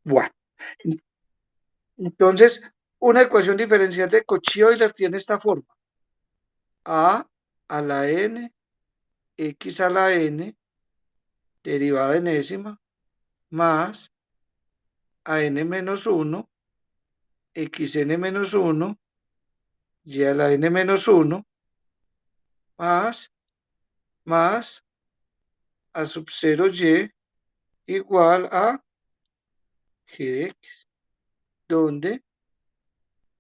Bueno, entonces, una ecuación diferencial de Cauchy-Euler tiene esta forma. A a la n, x a la n, derivada enésima, más a n menos 1, xn menos 1, y a la n menos 1, más a sub 0 y igual a g de x, donde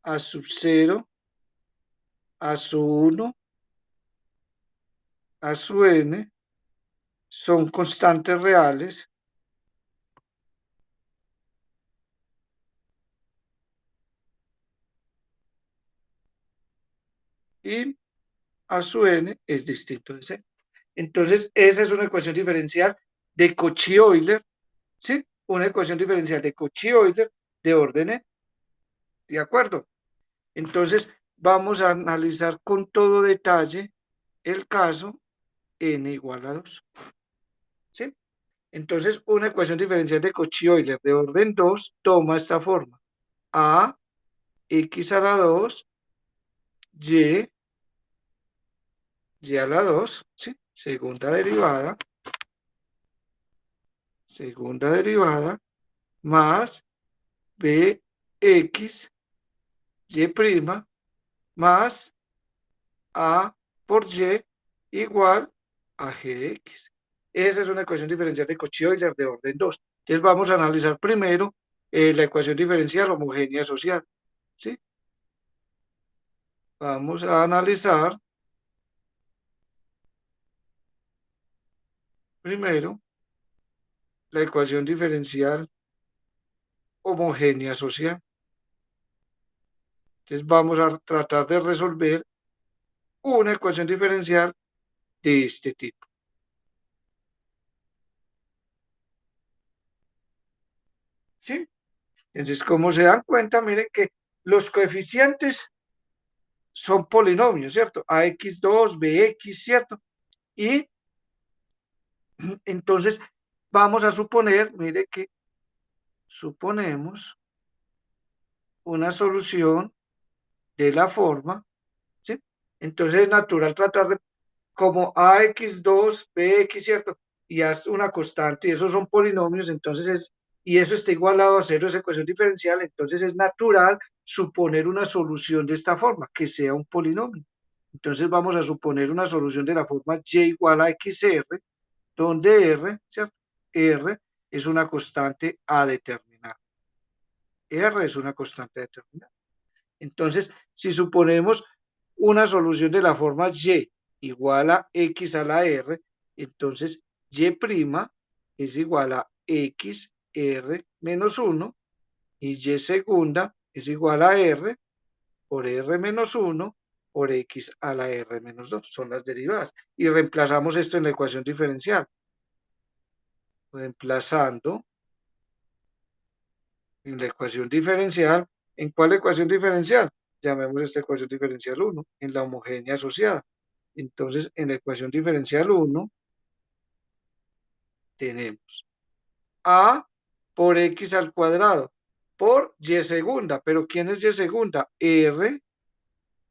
a sub 0, a su 1, a su n son constantes reales y a su n es distinto de cero. Entonces, esa es una ecuación diferencial de Cauchy-Euler, ¿sí? Una ecuación diferencial de Cauchy-Euler de orden n, ¿de acuerdo? Entonces, vamos a analizar con todo detalle el caso n igual a 2, ¿sí? Entonces, una ecuación diferencial de Cauchy-Euler de orden 2 toma esta forma. A x a la 2, y a la 2, ¿sí? Segunda derivada, más bx y' más a por y igual a g de x. Esa es una ecuación diferencial de Cauchy-Euler de orden 2. Entonces vamos a analizar primero la ecuación diferencial homogénea asociada, ¿sí? Vamos a analizar primero la ecuación diferencial homogénea asociada. Entonces vamos a tratar de resolver una ecuación diferencial de este tipo, ¿sí? Entonces, como se dan cuenta, miren que los coeficientes son polinomios, ¿cierto? AX2, BX, ¿cierto? Y entonces vamos a suponer, mire que suponemos una solución de la forma, ¿sí? Entonces es natural tratar de, como AX2, BX, ¿cierto? Y haz una constante, y esos son polinomios, entonces y eso está igualado a cero, esa ecuación diferencial, entonces es natural suponer una solución de esta forma, que sea un polinomio. Entonces vamos a suponer una solución de la forma y igual a xr, donde r, ¿cierto? R es una constante a determinar. R es una constante a determinar. Entonces, si suponemos una solución de la forma y igual a x a la r, entonces y' es igual a x r menos 1 y y segunda es igual a r por r menos 1 por x a la r menos 2. Son las derivadas. Y reemplazamos esto en la ecuación diferencial. Reemplazando en la ecuación diferencial. ¿En cuál ecuación diferencial? Llamemos esta ecuación diferencial 1, en la homogénea asociada. Entonces, en la ecuación diferencial 1 tenemos a por x al cuadrado por y segunda. ¿Pero quién es y segunda? R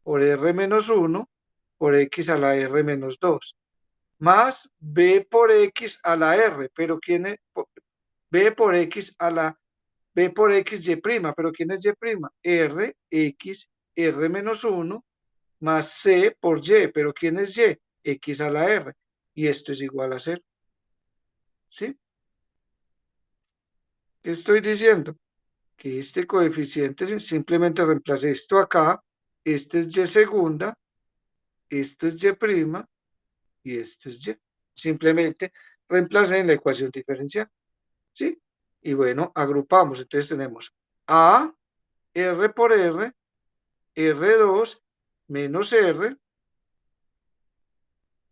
por r menos 1 por x a la r menos 2. Más b por x a la r. ¿Pero quién es? B por x a la B por x y', pero ¿quién es y'? R, x, r menos 1, más c por y, pero ¿quién es y? X a la r. Y esto es igual a 0. ¿Sí? ¿Qué estoy diciendo? Que este coeficiente simplemente reemplace esto acá, este es y segunda, esto es y' y esto es y. Simplemente reemplacé en la ecuación diferencial. ¿Sí? Y bueno, agrupamos. Entonces tenemos a, r por r, R2 menos R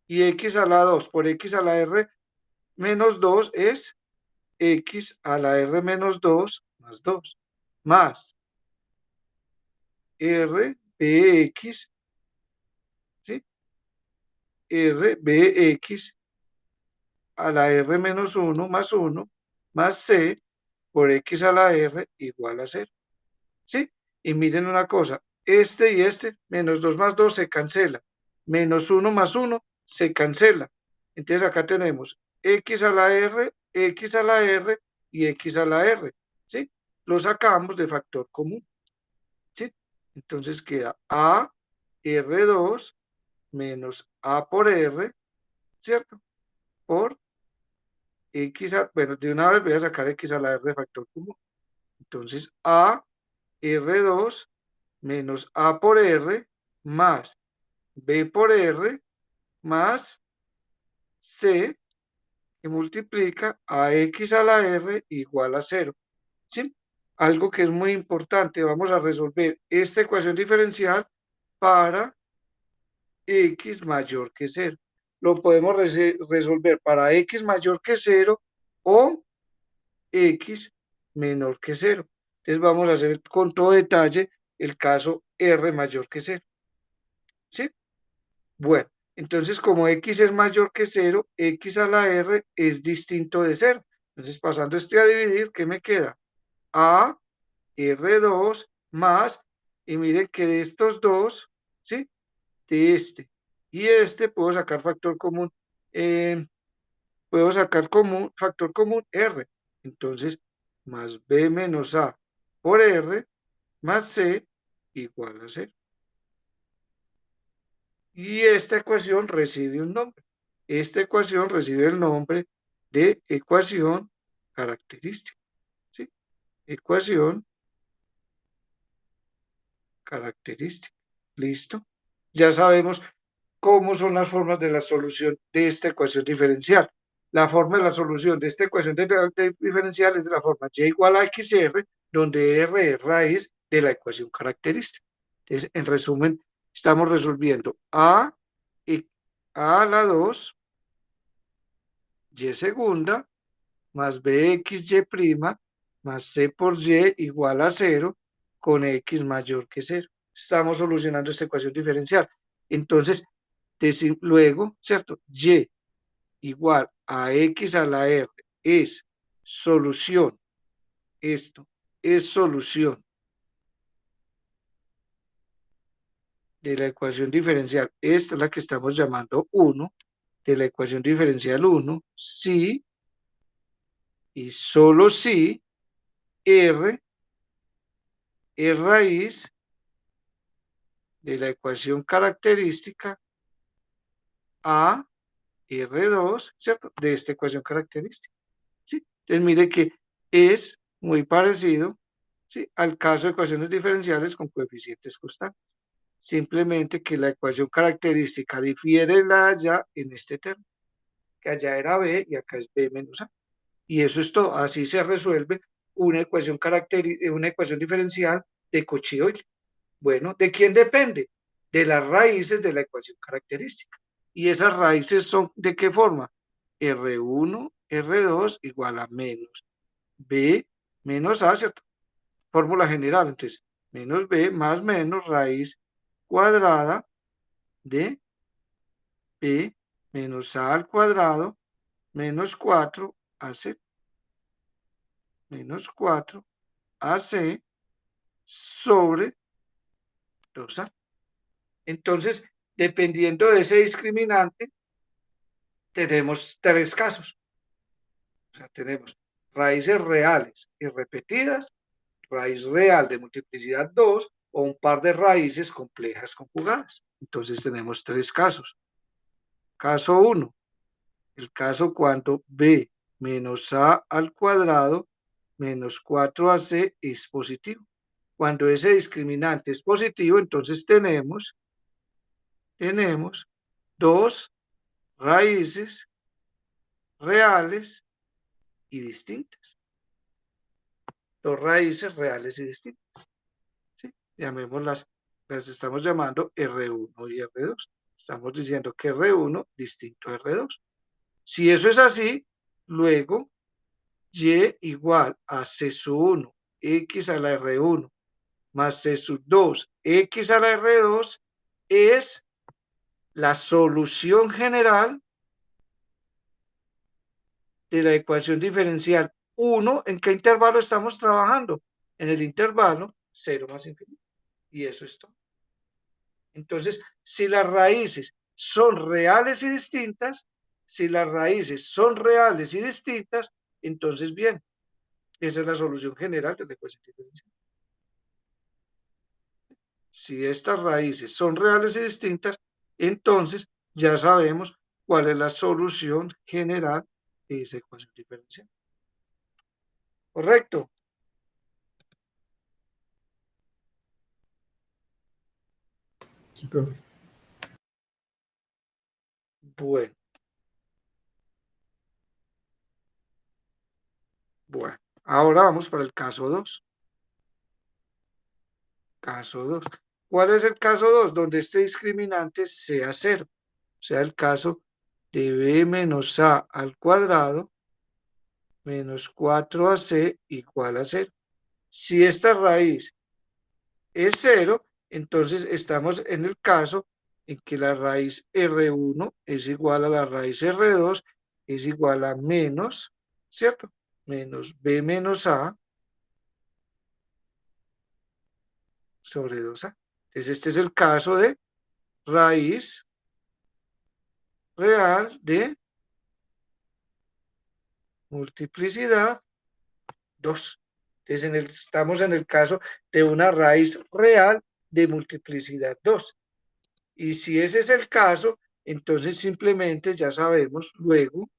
y X a la 2 por X a la R menos 2 es X a la R menos 2 más 2 más R BX, ¿sí? R BX a la R menos 1 más 1 más C por x a la r igual a 0. ¿Sí? Y miren una cosa, este y este, menos 2 más 2 se cancela, menos 1 más 1 se cancela. Entonces acá tenemos x a la r, x a la r y x a la r. ¿Sí? Lo sacamos de factor común. ¿Sí? Entonces queda a r2 menos a por r, ¿cierto? Por x a, bueno, de una vez voy a sacar x a la r de factor común. Entonces a r2 menos a por r más b por r más c que multiplica a x a la r igual a 0. ¿Sí? Algo que es muy importante, vamos a resolver esta ecuación diferencial para x mayor que 0. Lo podemos resolver para x mayor que 0 o x menor que 0. Entonces vamos a hacer con todo detalle el caso r mayor que 0. ¿Sí? Bueno, entonces como x es mayor que 0, x a la r es distinto de 0. Entonces pasando este a dividir, ¿qué me queda? A r2 más, y miren que de estos dos, ¿sí? De este y este puedo sacar factor común, factor común r. Entonces, más b menos a por r más c igual a 0. Y esta ecuación recibe un nombre. Esta ecuación recibe el nombre de ecuación característica. ¿Sí? Ecuación característica. ¿Listo? Ya sabemos cómo son las formas de la solución de esta ecuación diferencial. La forma de la solución de esta ecuación diferencial es de la forma y igual a xr, donde r es raíz de la ecuación característica. Entonces, en resumen, estamos resolviendo a a la 2, y segunda, más bxy' más c por y igual a 0, con x mayor que 0. Estamos solucionando esta ecuación diferencial. Entonces, luego, ¿cierto? Y igual a x a la r es solución. Esto es solución de la ecuación diferencial. Esta es la que estamos llamando 1, de la ecuación diferencial 1, si y solo si r es raíz de la ecuación característica a R2, ¿cierto? De esta ecuación característica, ¿sí? Entonces mire que es muy parecido, ¿sí? Al caso de ecuaciones diferenciales con coeficientes constantes. Simplemente que la ecuación característica difiere de la allá en este término, que allá era B y acá es B menos A. Y eso es todo. Así se resuelve una ecuación diferencial de Cauchy-Euler. Bueno, ¿de quién depende? De las raíces de la ecuación característica. ¿Y esas raíces son de qué forma? R1, R2 igual a menos B menos A, ¿cierto? Fórmula general, entonces, menos B más menos raíz cuadrada de B menos A al cuadrado menos 4AC menos 4AC sobre 2A. Entonces, dependiendo de ese discriminante, tenemos tres casos. O sea, tenemos raíces reales y repetidas, raíz real de multiplicidad 2 o un par de raíces complejas conjugadas. Entonces tenemos tres casos. Caso 1, el caso cuando b menos a al cuadrado menos 4ac es positivo. Cuando ese discriminante es positivo, entonces tenemos dos raíces reales y distintas. Dos raíces reales y distintas. ¿Sí? Llamémoslas, las estamos llamando R1 y R2. Estamos diciendo que R1 distinto a R2. Si eso es así, luego Y igual a C sub 1, X a la R1, más C sub 2, X a la R2, es la solución general de la ecuación diferencial 1, ¿en qué intervalo estamos trabajando? En el intervalo 0 más infinito. Y eso es todo. Entonces, si las raíces son reales y distintas, si las raíces son reales y distintas, entonces bien, esa es la solución general de la ecuación diferencial. Si estas raíces son reales y distintas, entonces ya sabemos cuál es la solución general de esa ecuación diferencial. ¿Correcto? Sí, profe. Bueno, bueno. Ahora vamos para el caso 2. Caso 2. ¿Cuál es el caso 2? Donde este discriminante sea 0. O sea, el caso de b menos a al cuadrado menos 4ac igual a 0. Si esta raíz es 0, entonces estamos en el caso en que la raíz R1 es igual a la raíz R2, es igual a menos, ¿cierto? Menos b menos a sobre 2a. Entonces este es el caso de raíz real de multiplicidad 2. Entonces estamos en el caso de una raíz real de multiplicidad 2. Y si ese es el caso, entonces simplemente ya sabemos luego,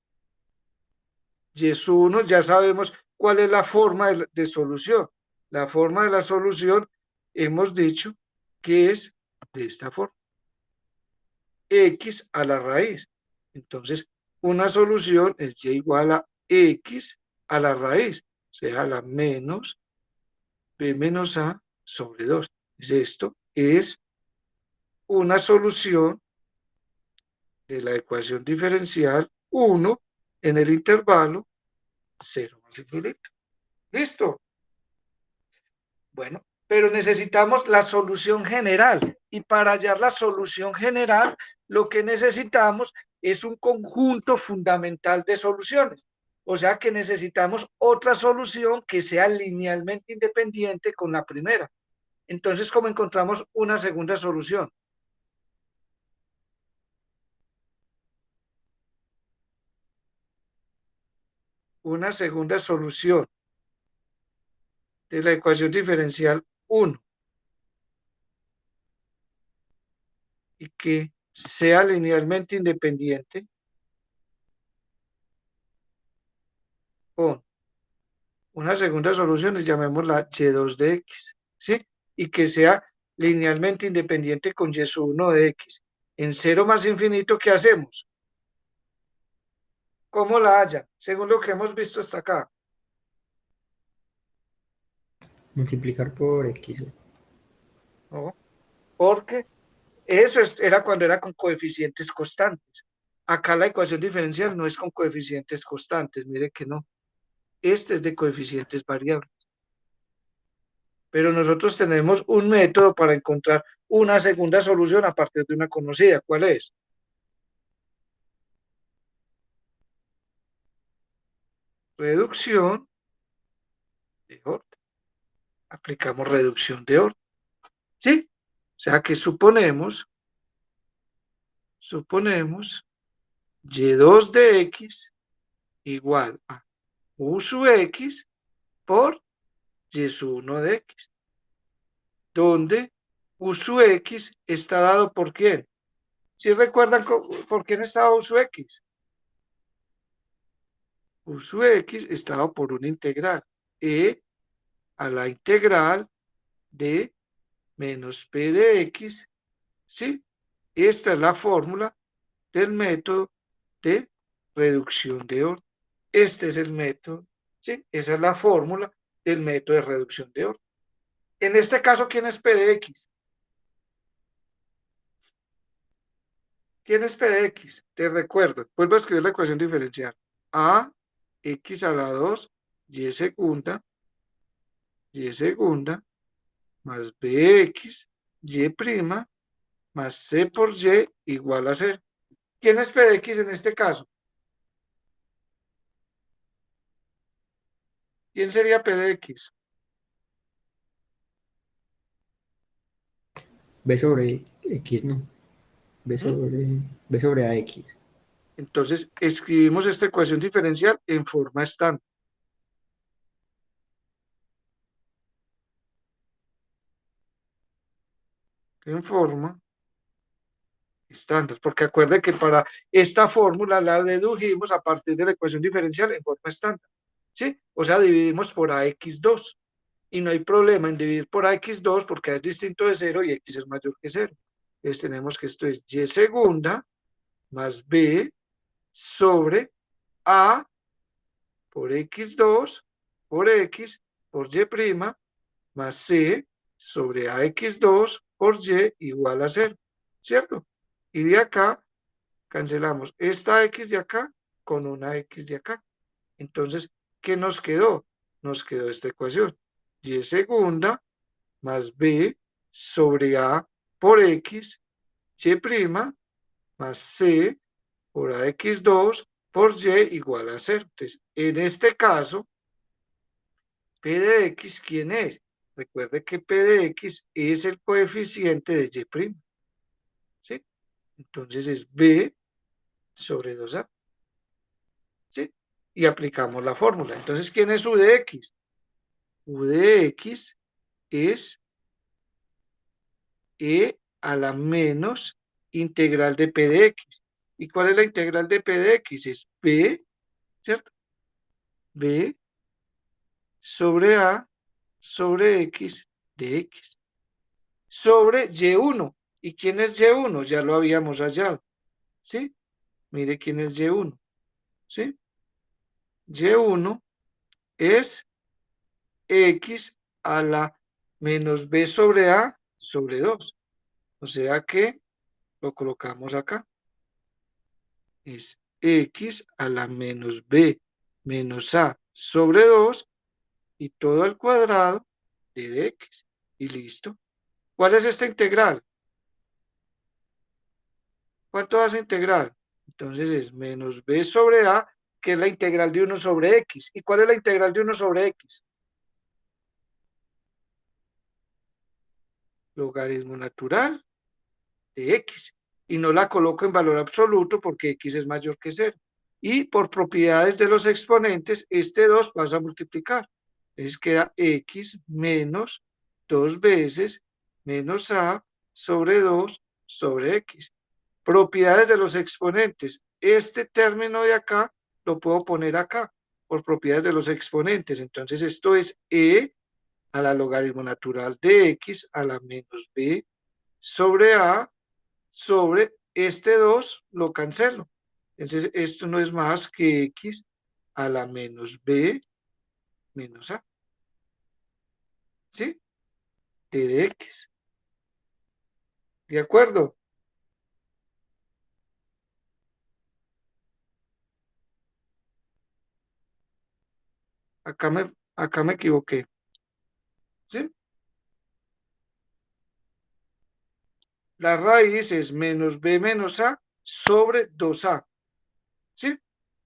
y es 1, ya sabemos cuál es la forma de solución. La forma de la solución hemos dicho que es de esta forma. X a la raíz. Entonces, una solución es y igual a X a la raíz, o sea, la menos b menos a sobre 2. Esto es una solución de la ecuación diferencial 1 en el intervalo 0 más infinito. ¿Listo? Bueno, pero necesitamos la solución general. Y para hallar la solución general, lo que necesitamos es un conjunto fundamental de soluciones. O sea que necesitamos otra solución que sea linealmente independiente con la primera. Entonces, ¿cómo encontramos una segunda solución? Una segunda solución de la ecuación diferencial 1 y que sea linealmente independiente con una segunda solución, y llamémosla y2 de x, ¿sí? Y que sea linealmente independiente con y1 de x. En 0 más infinito, ¿qué hacemos? ¿Cómo la haya? Según lo que hemos visto hasta acá, Multiplicar por X. ¿no? Porque era cuando era con coeficientes constantes. Acá la ecuación diferencial no es con coeficientes constantes, mire que no. Este es de coeficientes variables. Pero nosotros tenemos un método para encontrar una segunda solución a partir de una conocida. ¿Cuál es? Reducción de orden. Aplicamos reducción de orden. ¿Sí? O sea que suponemos y2 de x igual a u sub x por y1 de x, donde u sub x está dado por quién. ¿Sí recuerdan por quién estaba u sub x? U sub x estaba por una integral, e a la integral de menos p de x, ¿sí? Esta es la fórmula del método de reducción de orden. Este es el método, ¿sí? Esa es la fórmula del método de reducción de orden. En este caso, ¿quién es p de x? ¿Quién es p de x? Te recuerdo, vuelvo a escribir la ecuación diferencial. A x a la 2 y segunda, más bx, y prima, más c por y igual a 0. ¿Quién es p de x en este caso? ¿Quién sería P de X? B sobre X, no. ¿Mm? B sobre AX. Entonces, escribimos esta ecuación diferencial en forma estándar. En forma estándar, porque acuerde que para esta fórmula la dedujimos a partir de la ecuación diferencial en forma estándar, ¿sí? O sea, dividimos por AX2 y no hay problema en dividir por AX2 porque A es distinto de 0 y X es mayor que 0. Entonces tenemos que esto es Y segunda más B sobre A por X2 por X por Y prima más C sobre AX2 por Y igual a 0, ¿cierto? Y de acá cancelamos esta X de acá con una X de acá. Entonces, ¿qué nos quedó? Nos quedó esta ecuación. Y segunda más B sobre A por X, Y prima más C por AX2 por Y igual a 0. Entonces, en este caso, P de X, ¿quién es? Recuerde que P de X es el coeficiente de Y prima, ¿sí? Entonces es B sobre 2A. ¿Sí? Y aplicamos la fórmula. Entonces, ¿quién es U de X? U de X es E a la menos integral de P de X. ¿Y cuál es la integral de P de X? Es B, ¿cierto? B sobre A sobre X de X. Sobre Y1. ¿Y quién es Y1? Ya lo habíamos hallado, ¿sí? Mire quién es Y1, ¿sí? Y1 es X a la menos B sobre A sobre 2. O sea que lo colocamos acá. Es X a la menos B menos A sobre 2 y todo al cuadrado de X. Y listo. ¿Cuál es esta integral? ¿Cuánto vas a integrar? Entonces es menos B sobre A, que es la integral de 1 sobre X. ¿Y cuál es la integral de 1 sobre X? Logaritmo natural de X. Y no la coloco en valor absoluto porque X es mayor que 0. Y por propiedades de los exponentes, este 2 pasa a multiplicar. Entonces queda X menos 2 veces menos A sobre 2 sobre X. Propiedades de los exponentes. Este término de acá lo puedo poner acá por propiedades de los exponentes. Entonces esto es E a la logaritmo natural de X a la menos B sobre A sobre este 2 lo cancelo. Entonces, esto no es más que X a la menos B menos A, ¿sí? T de X. ¿De acuerdo? Acá me equivoqué, ¿sí? La raíz es menos B menos A sobre 2A, ¿sí?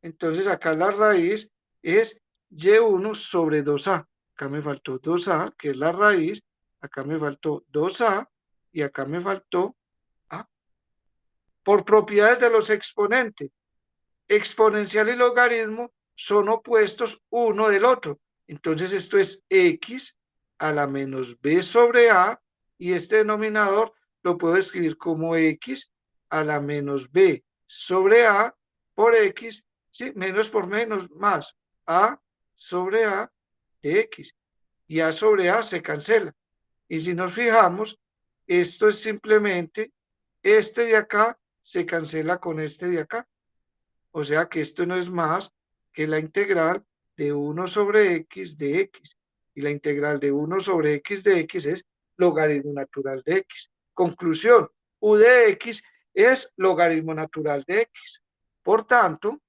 Entonces, acá la raíz es Y1 sobre 2A. Acá me faltó 2A, que es la raíz. Acá me faltó 2A y acá me faltó A. Por propiedades de los exponentes. Exponencial y logaritmo son opuestos uno del otro. Entonces esto es X a la menos B sobre A y este denominador lo puedo escribir como X a la menos B sobre A por X, ¿sí? Menos por menos más A sobre A de X y A sobre A se cancela. Y si nos fijamos, esto es simplemente este de acá se cancela con este de acá. O sea que esto no es más que la integral de 1 sobre x de x. Y la integral de 1 sobre x de x es logaritmo natural de x. Conclusión, u de x es logaritmo natural de x. Por tanto,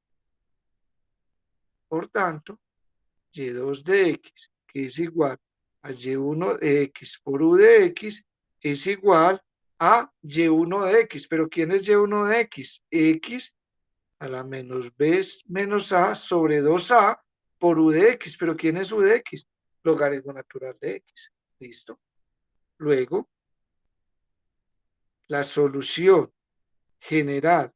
y2 de x, que es igual a y1 de x por u de x, es igual a y1 de x. Pero ¿quién es y1 de x? X a la menos b menos a sobre 2a por u de x. ¿Pero quién es u de x? Logaritmo natural de x. ¿Listo? Luego, la solución general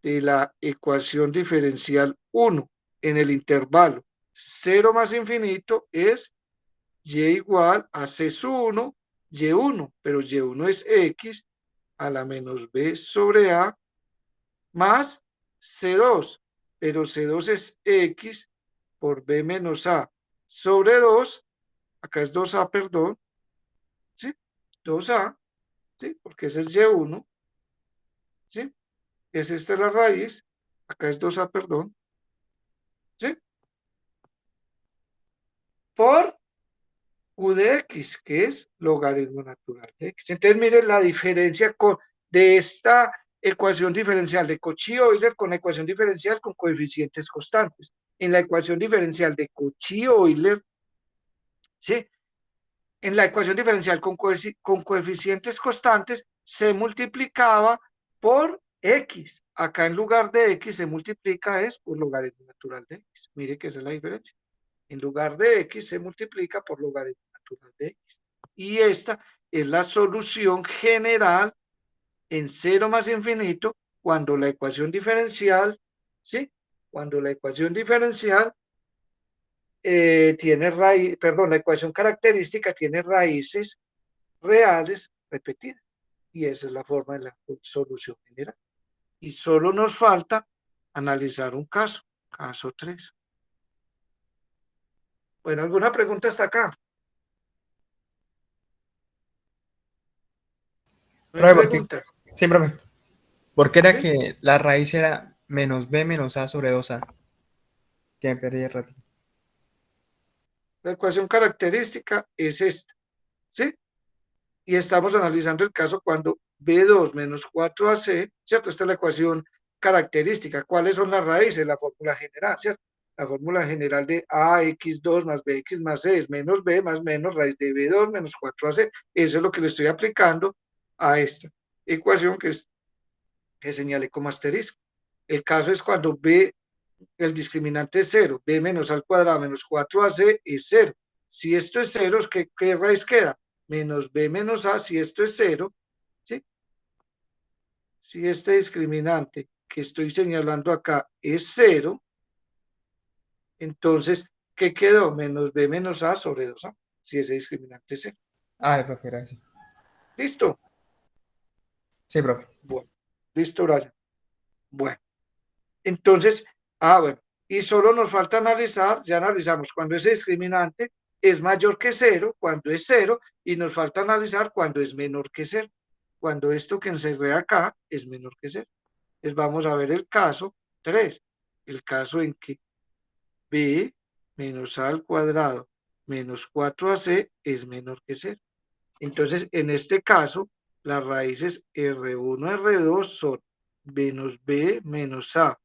de la ecuación diferencial 1 en el intervalo 0 más infinito es y igual a c sub 1, y1, pero y1 es x a la menos b sobre a más c2, pero c2 es x por b menos a sobre 2, acá es 2a, perdón, ¿sí? 2a, ¿sí? Porque ese es y1, ¿sí? Es esta la raíz, acá es 2a, perdón, ¿sí? Por u de x, que es logaritmo natural de x. Entonces, miren la diferencia de esta ecuación diferencial de Cauchy-Euler con la ecuación diferencial con coeficientes constantes. En la ecuación diferencial de Cauchy-Euler, ¿sí? En la ecuación diferencial con coeficientes constantes se multiplicaba por x. Acá en lugar de x se multiplica es por logaritmo natural de x. Mire que esa es la diferencia. En lugar de x se multiplica por logaritmo natural de x. Y esta es la solución general en cero más infinito cuando la ecuación diferencial, ¿sí? Cuando la ecuación diferencial tiene raíz, perdón, la ecuación característica tiene raíces reales repetidas. Y esa es la forma de la solución general. Y solo nos falta analizar un caso, caso 3. Bueno, ¿alguna pregunta hasta acá? ¿No hay Profe, ¿por qué? pregunta? Sí, profe. ¿Por qué era ¿Sí? que la raíz era menos b menos a sobre 2a? Que me perdí el rato. La ecuación característica es esta, ¿sí? Y estamos analizando el caso cuando B2 menos 4AC, ¿cierto? Esta es la ecuación característica. ¿Cuáles son las raíces? La fórmula general, ¿cierto? La fórmula general de AX2 más BX más C es menos B más menos raíz de B2 menos 4AC. Eso es lo que le estoy aplicando a esta ecuación que señalé como asterisco. El caso es cuando B, el discriminante es 0, B menos al cuadrado menos 4AC es 0. Si esto es 0, ¿qué raíz queda? Menos B menos A, si esto es 0, ¿sí? Si este discriminante que estoy señalando acá es 0, entonces, ¿qué quedó? Menos B menos A sobre 2A, si ese discriminante es 0. Ah, el profe, gracias. ¿Listo? Sí, profe. Bueno, listo, Brian. Bueno, entonces, bueno, y solo nos falta analizar, ya analizamos cuando ese discriminante es mayor que 0, cuando es 0, y nos falta analizar cuando es menor que 0, cuando esto que encerré acá es menor que 0. Entonces vamos a ver el caso 3, el caso en que b menos a al cuadrado menos 4ac es menor que 0. Entonces, en este caso, las raíces R1, R2 son menos b menos a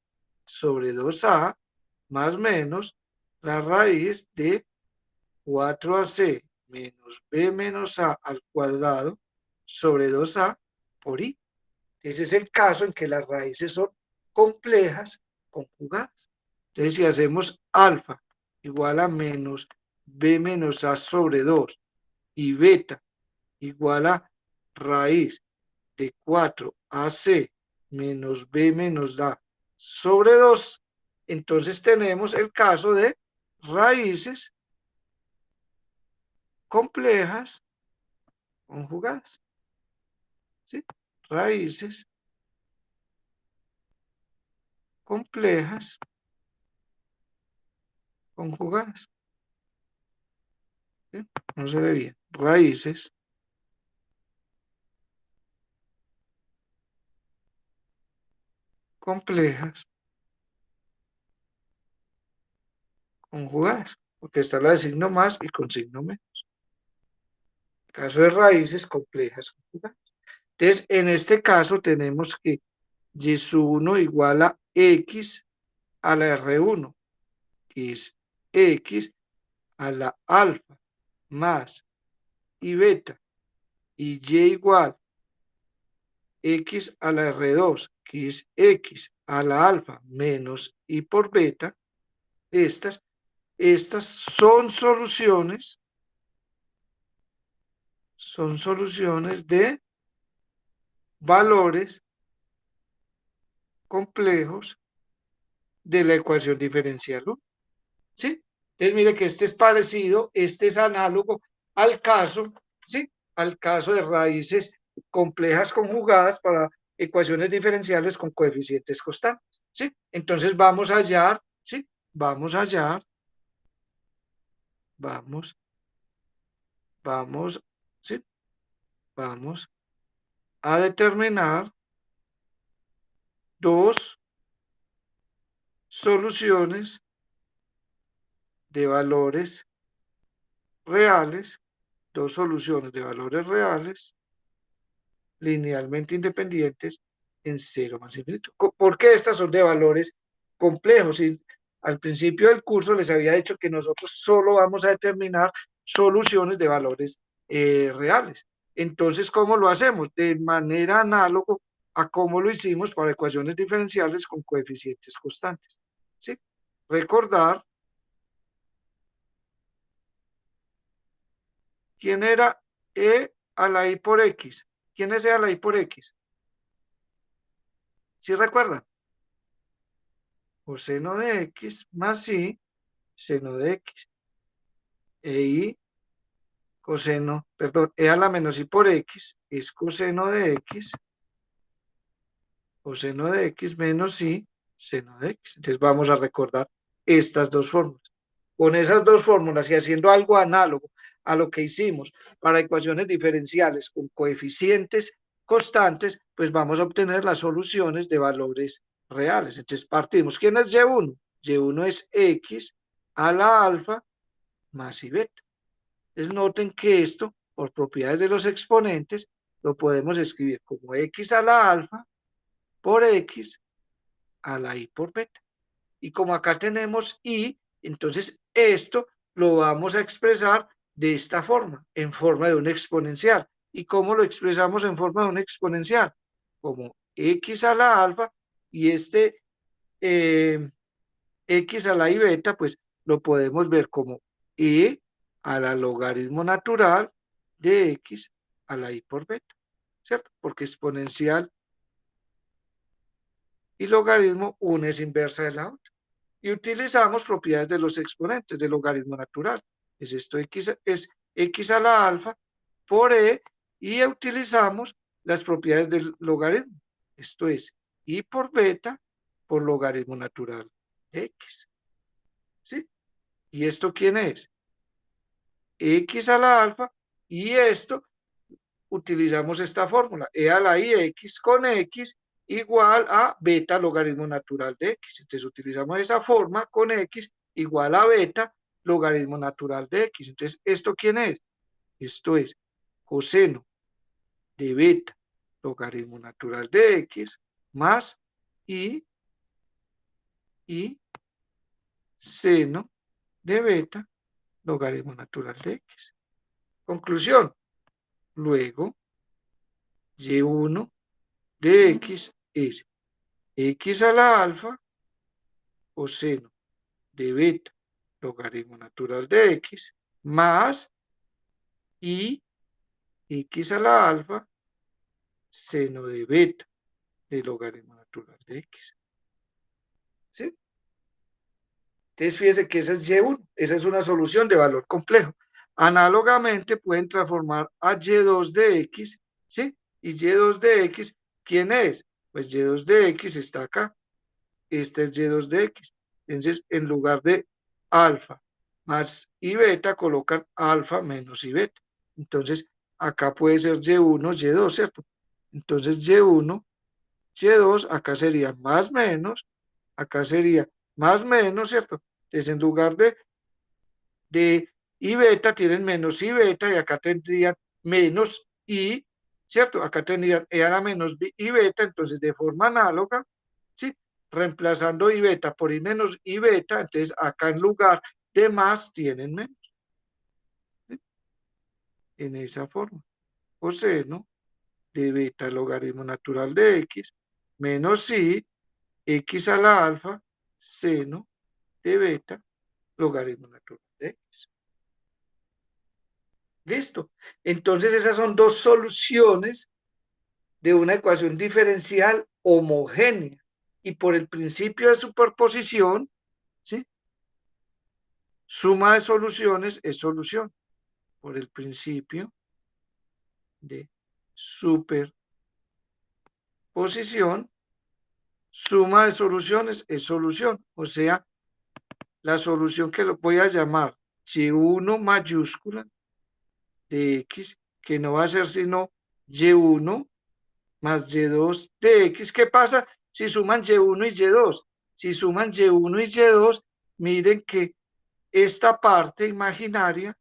sobre 2a más menos la raíz de 4ac menos b menos a al cuadrado sobre 2a por i. Ese es el caso en que las raíces son complejas conjugadas. Entonces, si hacemos alfa igual a menos b menos a sobre 2 y beta igual a raíz de 4ac menos b menos a sobre 2, entonces tenemos el caso de raíces complejas conjugadas. ¿Sí? Raíces complejas conjugadas. ¿Sí? No se ve bien. Raíces complejas conjugadas, porque está la de signo más y con signo menos. Caso de raíces complejas conjugadas. Entonces, en este caso tenemos que y sub 1 igual a x a la R1, que es x a la alfa más y beta, y y igual x a la R2, que es x a la alfa menos y por beta, estas Estas son soluciones de valores complejos de la ecuación diferencial 1. ¿Sí? Entonces, mire que este es parecido, este es análogo al caso, ¿sí? Al caso de raíces complejas conjugadas para ecuaciones diferenciales con coeficientes constantes, ¿sí? Entonces vamos a hallar, ¿sí? Vamos a hallar, vamos, ¿sí? Vamos a determinar dos soluciones de valores reales, dos soluciones de valores reales linealmente independientes en cero más infinito. ¿Por qué estas son de valores complejos? Y al principio del curso les había dicho que nosotros solo vamos a determinar soluciones de valores reales. Entonces, ¿cómo lo hacemos? De manera análoga a cómo lo hicimos para ecuaciones diferenciales con coeficientes constantes. ¿Sí? Recordar quién era e a la i por x. ¿Quién es e a la i por x? ¿Sí recuerdan? Coseno de x más i seno de x. E i coseno, perdón, e a la menos i por x es coseno de x, coseno de x menos i seno de x. Entonces vamos a recordar estas dos fórmulas. Con esas dos fórmulas y haciendo algo análogo a lo que hicimos para ecuaciones diferenciales con coeficientes constantes, pues vamos a obtener las soluciones de valores reales. Entonces partimos. ¿Quién es y1? Y1 es x a la alfa más i beta. Entonces noten que esto, por propiedades de los exponentes, lo podemos escribir como x a la alfa por x a la i por beta. Y como acá tenemos i, entonces esto lo vamos a expresar de esta forma, en forma de un exponencial. ¿Y cómo lo expresamos en forma de un exponencial? Como x a la alfa y este x a la i beta, pues lo podemos ver como e a la logaritmo natural de x a la i por beta, ¿cierto? Porque exponencial y logaritmo, una es inversa de la otra. Y utilizamos propiedades de los exponentes del logaritmo natural. Es esto es x a la alfa por e y utilizamos las propiedades del logaritmo. Esto es i por beta por logaritmo natural de x. ¿Sí? ¿Y esto quién es? X a la alfa, y esto utilizamos esta fórmula, e a la i x con x igual a beta logaritmo natural de x. Entonces utilizamos esa forma con x igual a beta logaritmo natural de x. Entonces, ¿esto quién es? Esto es coseno de beta logaritmo natural de x más y seno de beta logaritmo natural de x. Conclusión. Luego, y1 de x es x a la alfa coseno de beta logaritmo natural de x más y x a la alfa seno de beta de logaritmo natural de x. ¿Sí? Entonces fíjense que esa es y1, esa es una solución de valor complejo. Análogamente pueden transformar a y2 de x, ¿sí? Y y2 de x, ¿quién es? Pues y2 de x está acá. Este es y2 de x. Entonces, en lugar de alfa más y beta, colocan alfa menos y beta. Entonces, acá puede ser y1, y2, ¿cierto? Entonces, y1, y2, acá sería más menos, acá sería más menos, ¿cierto? Entonces, en lugar de y beta, tienen menos y beta, y acá tendrían menos y, ¿cierto? Acá tendrían e a la menos y beta, entonces de forma análoga, ¿sí? Reemplazando y beta por y menos y beta, entonces acá en lugar de más tienen menos, ¿sí? En esa forma. Coseno de beta logaritmo natural de x menos y x a la alfa seno de beta logaritmo natural de x. Listo. Entonces esas son dos soluciones de una ecuación diferencial homogénea. Y por el principio de superposición, ¿sí? Suma de soluciones es solución. Por el principio de superposición, suma de soluciones es solución. O sea, la solución que lo voy a llamar Y1 mayúscula de X, que no va a ser sino Y1 más Y2 de X. ¿Qué pasa si suman Y1 y Y2? Si suman Y1 y Y2, miren que esta parte imaginaria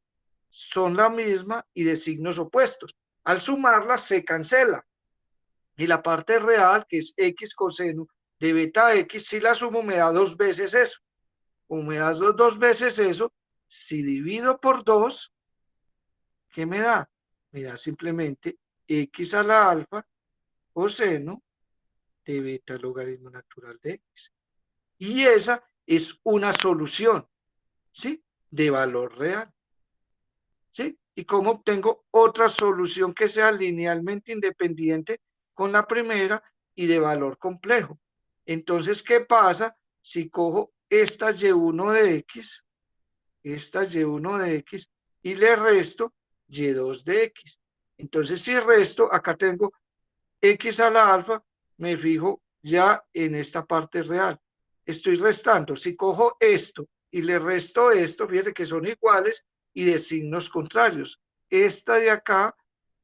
son la misma y de signos opuestos. Al sumarlas se cancela. Y la parte real, que es X coseno de beta X, si la sumo me da 2 veces eso. Como me da dos veces eso, si divido por 2, ¿qué me da? Me da simplemente X a la alfa coseno de beta logaritmo natural de X. Y esa es una solución, ¿sí? De valor real, ¿sí? ¿Y cómo obtengo otra solución que sea linealmente independiente con la primera y de valor complejo? Entonces, ¿qué pasa si cojo esta Y1 de X, esta Y1 de X, y le resto Y2 de X? Entonces, si resto, acá tengo X a la alfa, me fijo ya en esta parte real. Estoy restando. Si cojo esto y le resto esto, fíjense que son iguales y de signos contrarios. Esta de acá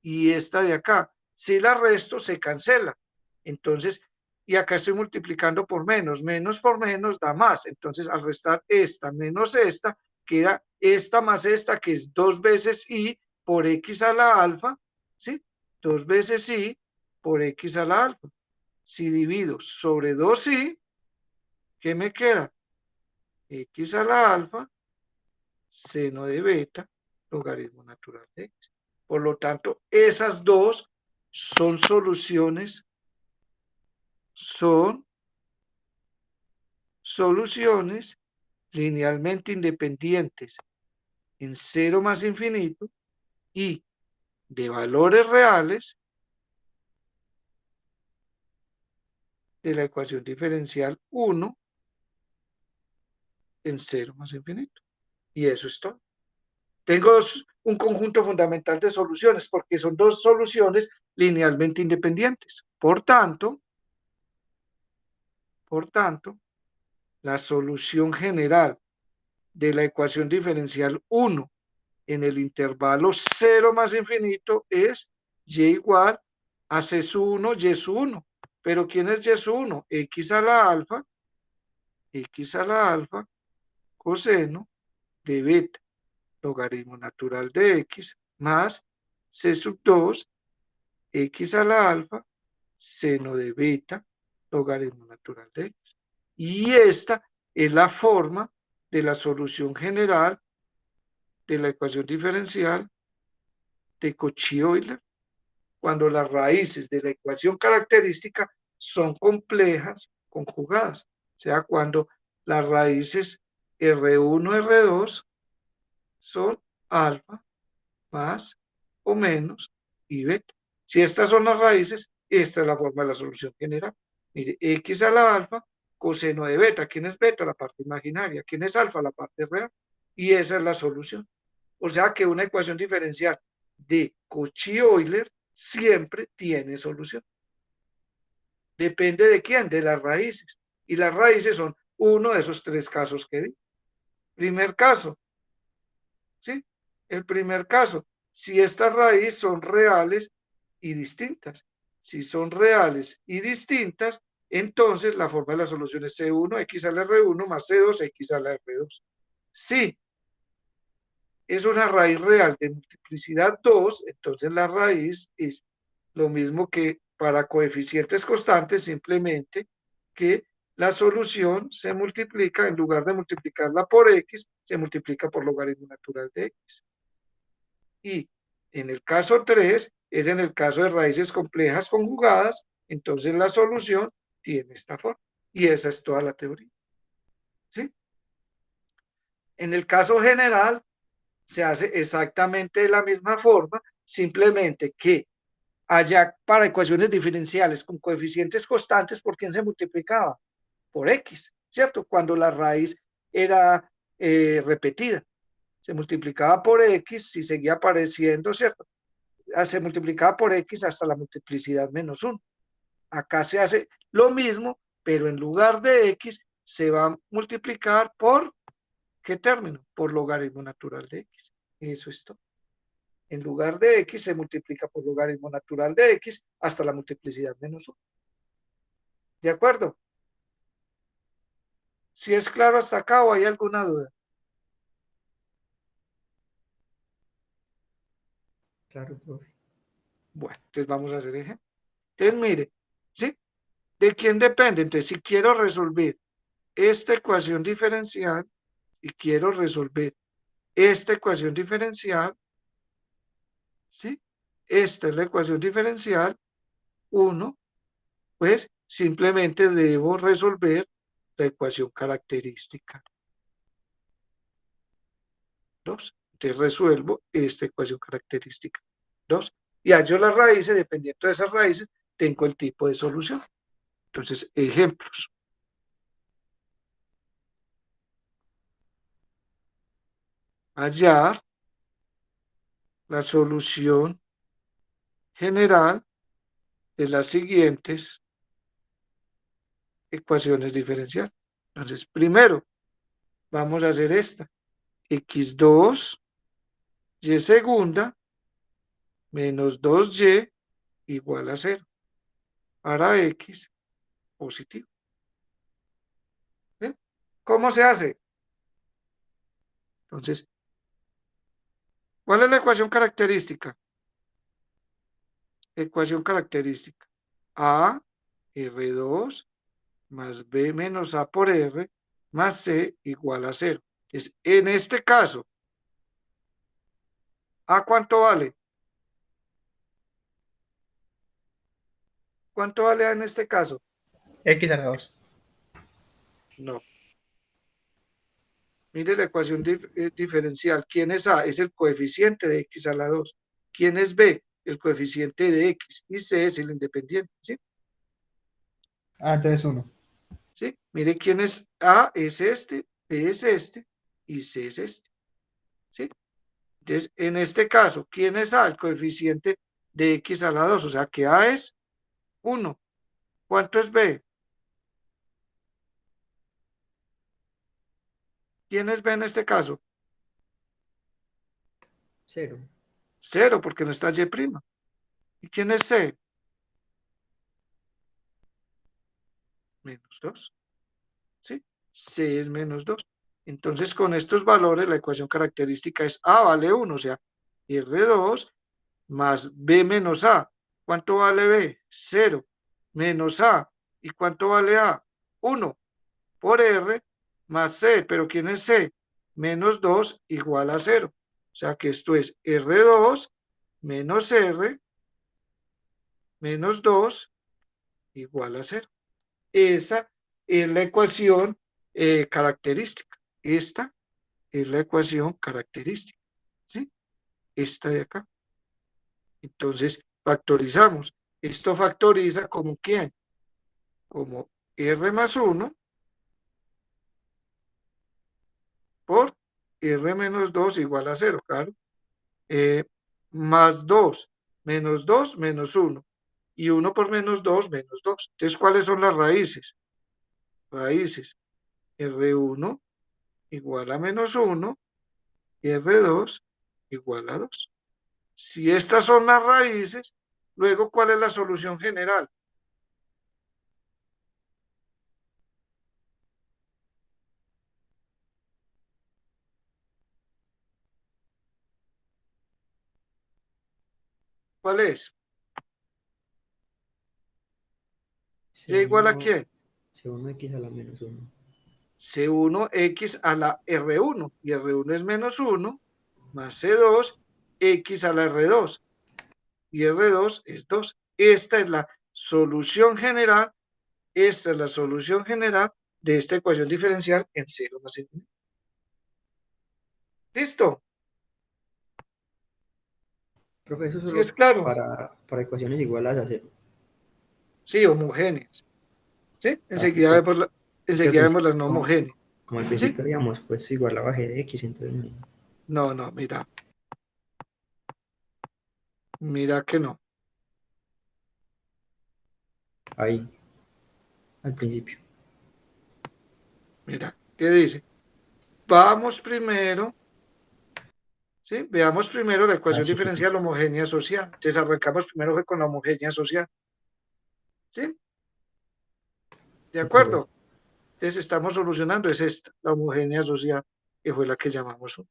y esta de acá. Si la resto, se cancela. Entonces, y acá estoy multiplicando por menos. Menos por menos da más. Entonces, al restar esta menos esta, queda esta más esta, que es 2 veces y por X a la alfa, ¿sí? 2 veces y por X a la alfa. Si divido sobre 2i, ¿qué me queda? X a la alfa, seno de beta, logaritmo natural de X. Por lo tanto, esas dos son soluciones linealmente independientes en 0 más infinito y de valores reales de la ecuación diferencial 1 en 0 más infinito. Y eso es todo. Tengo un conjunto fundamental de soluciones porque son dos soluciones linealmente independientes. Por tanto, la solución general de la ecuación diferencial 1 en el intervalo 0 más infinito es y igual a c sub 1, y sub 1. Pero ¿quién es y sub 1? X a la alfa coseno de beta logaritmo natural de X más C sub 2 X a la alfa seno de beta logaritmo natural de X. Y esta es la forma de la solución general de la ecuación diferencial de Cauchy-Euler cuando las raíces de la ecuación característica son complejas conjugadas. O sea, cuando las raíces R1, R2 son alfa más o menos y beta. Si estas son las raíces, esta es la forma de la solución general. Mire, X a la alfa, coseno de beta. ¿Quién es beta? La parte imaginaria. ¿Quién es alfa? La parte real. Y esa es la solución. O sea que una ecuación diferencial de Cauchy-Euler siempre tiene solución. Depende de quién, de las raíces. Y las raíces son uno de esos 3 casos que di. Primer caso, ¿sí? El primer caso, si estas raíces son reales y distintas. Si son reales y distintas, entonces la forma de la solución es C1, X a la R1 más C2, X a la R2. Si es una raíz real de multiplicidad 2, entonces la raíz es lo mismo que para coeficientes constantes, simplemente que la solución se multiplica, en lugar de multiplicarla por X, se multiplica por logaritmo natural de X. Y en el caso 3, es en el caso de raíces complejas conjugadas, entonces la solución tiene esta forma. Y esa es toda la teoría. ¿Sí? En el caso general, se hace exactamente de la misma forma, simplemente que allá para ecuaciones diferenciales con coeficientes constantes, ¿por quién se multiplicaba? Por x, ¿cierto? Cuando la raíz era repetida. Se multiplicaba por x y seguía apareciendo, ¿cierto? Se multiplicaba por x hasta la multiplicidad menos 1. Acá se hace lo mismo, pero en lugar de x se va a multiplicar por, ¿qué término? Por logaritmo natural de x. Eso es todo. En lugar de x se multiplica por logaritmo natural de x hasta la multiplicidad menos 1. ¿De acuerdo? Si es claro hasta acá o hay alguna duda. Claro, profe. Bueno, entonces vamos a hacer ejemplo. Entonces, mire, ¿sí? ¿De quién depende? Entonces, si quiero resolver esta ecuación diferencial y quiero resolver esta ecuación diferencial, ¿sí? Esta es la ecuación diferencial 1, pues simplemente debo resolver la ecuación característica 2. Entonces resuelvo esta ecuación característica 2 y hallo las raíces, dependiendo de esas raíces, tengo el tipo de solución. Entonces, ejemplos. Hallar la solución general de las siguientes ecuaciones diferenciales. Entonces, primero, vamos a hacer esta. X2, Y segunda, menos 2Y igual a 0. Para X positivo. ¿Sí? ¿Cómo se hace? Entonces, ¿cuál es la ecuación característica? Ecuación característica. A, R2, más B menos A por R, más C igual a 0. Entonces, en este caso, ¿A cuánto vale? ¿Cuánto vale A en este caso? X a la 2. No. Mire la ecuación diferencial. ¿Quién es A? Es el coeficiente de X a la 2. ¿Quién es B? El coeficiente de X. Y C es el independiente. ¿Sí? Ah, entonces 1. ¿Sí? Mire quién es A, es este, B es este y C es este. ¿Sí? Entonces, en este caso, ¿quién es A? El coeficiente de X a la 2. O sea que A es 1. ¿Cuánto es B? ¿Quién es B en este caso? 0. 0, porque no está Y'. ¿Y quién es C? Menos 2. ¿Sí? C es menos 2. Entonces, con estos valores, la ecuación característica es A vale 1, o sea, R2 más B menos A. ¿Cuánto vale B? 0 menos A. ¿Y cuánto vale A? 1 por R más C. ¿Pero quién es C? Menos 2 igual a 0. O sea que esto es R2 menos R menos 2 igual a 0. Esa es la ecuación característica. Esta es la ecuación característica. ¿Sí? Esta de acá. Entonces, factorizamos. Esto factoriza como quién? Como R más 1 por R menos 2 igual a 0, claro. Más 2 menos 2 menos 1. Y 1 por menos 2 menos 2. Entonces, ¿cuáles son las raíces? Raíces. R1 igual a menos 1 y R2 igual a 2. Si estas son las raíces, luego, ¿cuál es la solución general? ¿Cuál es? ¿Y igual a C1, quién? C1X a la menos 1. C1X a la R1, y R1 es menos 1, más C2, X a la R2, y R2 es 2. Esta es la solución general, esta es la solución general de esta ecuación diferencial en 0 más 1. ¿Listo? Profe, eso ¿Sí es solo claro? para ecuaciones iguales a cero. Sí, homogéneas. ¿Sí? Ah, porque es que al Enseguida vemos principio, las no homogéneas. como al ¿Sí? principio digamos, pues igual la bajé de X, entonces No, no, mira. Mira que no. ahí, al principio. Mira, ¿qué dice? Vamos primero, ¿sí? Veamos primero la Ah, ecuación sí, sí, sí. diferencial homogénea social. Entonces arrancamos primero que con la homogénea social. ¿Sí? ¿De Sí, profe. acuerdo? Entonces estamos solucionando, es esta, la homogénea social, que fue la que llamamos uno.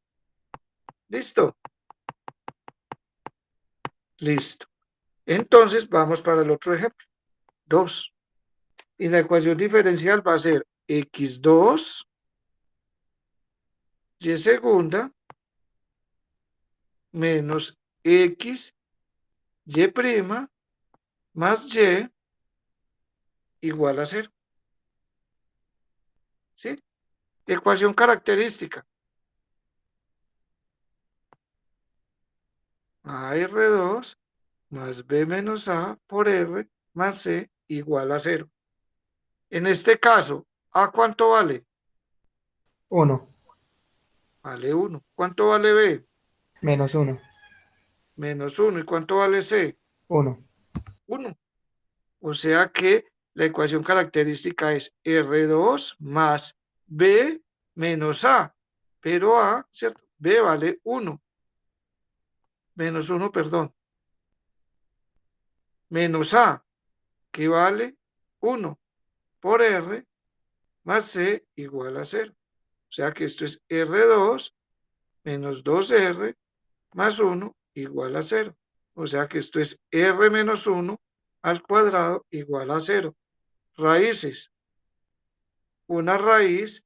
¿Listo? Listo. Entonces vamos para el otro ejemplo. 2. Y la ecuación diferencial va a ser x2 y segunda menos x y prima más y igual a cero. ¿Sí? Ecuación característica. AR2 más B menos A por R más C igual a cero. En este caso, ¿A cuánto vale? 1, Vale 1. ¿Cuánto vale B? menos 1, Menos 1. ¿Y cuánto vale C? 1. 1. O sea que la ecuación característica es R2 más B menos A. Pero A, ¿cierto? B vale 1. Menos 1, perdón. Menos A, que vale 1 por R más C igual a cero. O sea que esto es R2 menos 2R más 1 igual a cero. O sea que esto es R menos 1 al cuadrado igual a cero. Raíces. Una raíz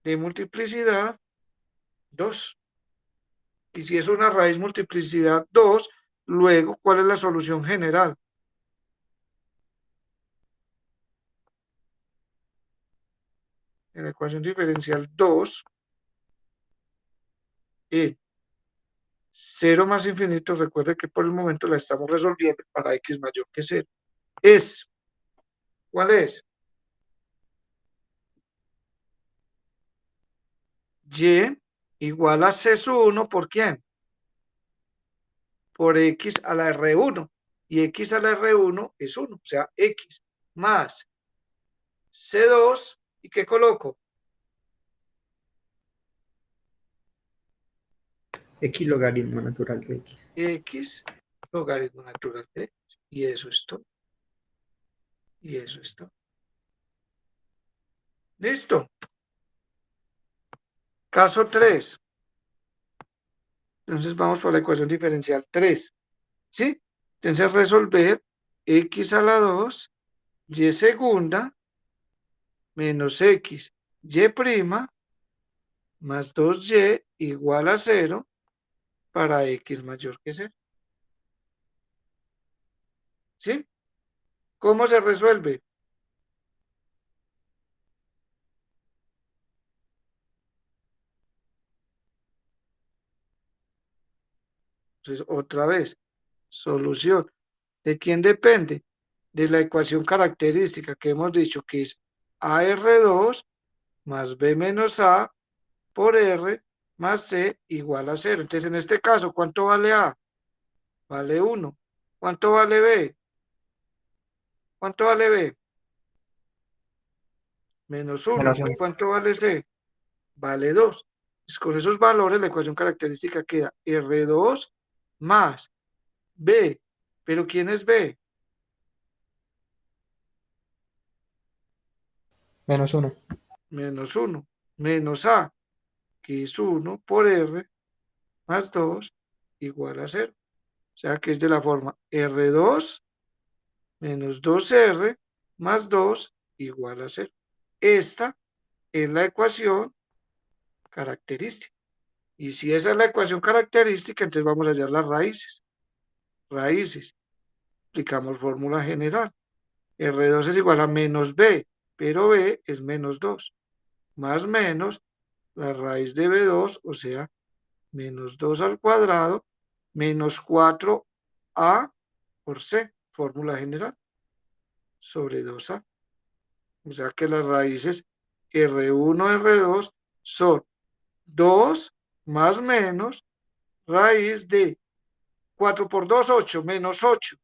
de multiplicidad 2. Y si es una raíz multiplicidad 2, luego, ¿cuál es la solución general? En la ecuación diferencial 2, y 0 más infinito, recuerde que por el momento la estamos resolviendo para x mayor que 0. ¿Cuál es? Y igual a C1 ¿por quién? Por x a la R1. Y x a la R1 es 1, o sea, x más C2. ¿Y qué coloco? X logaritmo natural de X. X logaritmo natural de x. Y eso es todo. Y eso es todo. ¿Listo? Caso 3. Entonces vamos por la ecuación diferencial 3. ¿Sí? Entonces resolver x a la 2, y segunda, menos x, y prima, más 2y igual a 0 para x mayor que 0. ¿Sí? ¿Cómo se resuelve? Entonces, otra vez, solución. ¿De quién depende? De la ecuación característica que hemos dicho que es AR2 más B menos A por R más C igual a 0. Entonces, en este caso, ¿cuánto vale A? Vale 1. ¿Cuánto vale B? ¿Cuánto vale B? Menos 1. Menos 1. ¿Cuánto vale C? Vale 2. Pues con esos valores, la ecuación característica queda R2 más B. ¿Pero quién es B? Menos 1. Menos 1. Menos A, que es 1 por R más 2 igual a 0. O sea que es de la forma R2 menos 2R más 2 igual a 0. Esta es la ecuación característica. Y si esa es la ecuación característica, entonces vamos a hallar las raíces. Raíces. Aplicamos fórmula general. R2 es igual a menos B, pero B es menos 2. Más menos la raíz de B2, o sea, menos 2 al cuadrado, menos 4a por c, fórmula general, sobre 2a. O sea que las raíces R1, R2 son 2 más menos raíz de 4 por 2, 8, menos 8,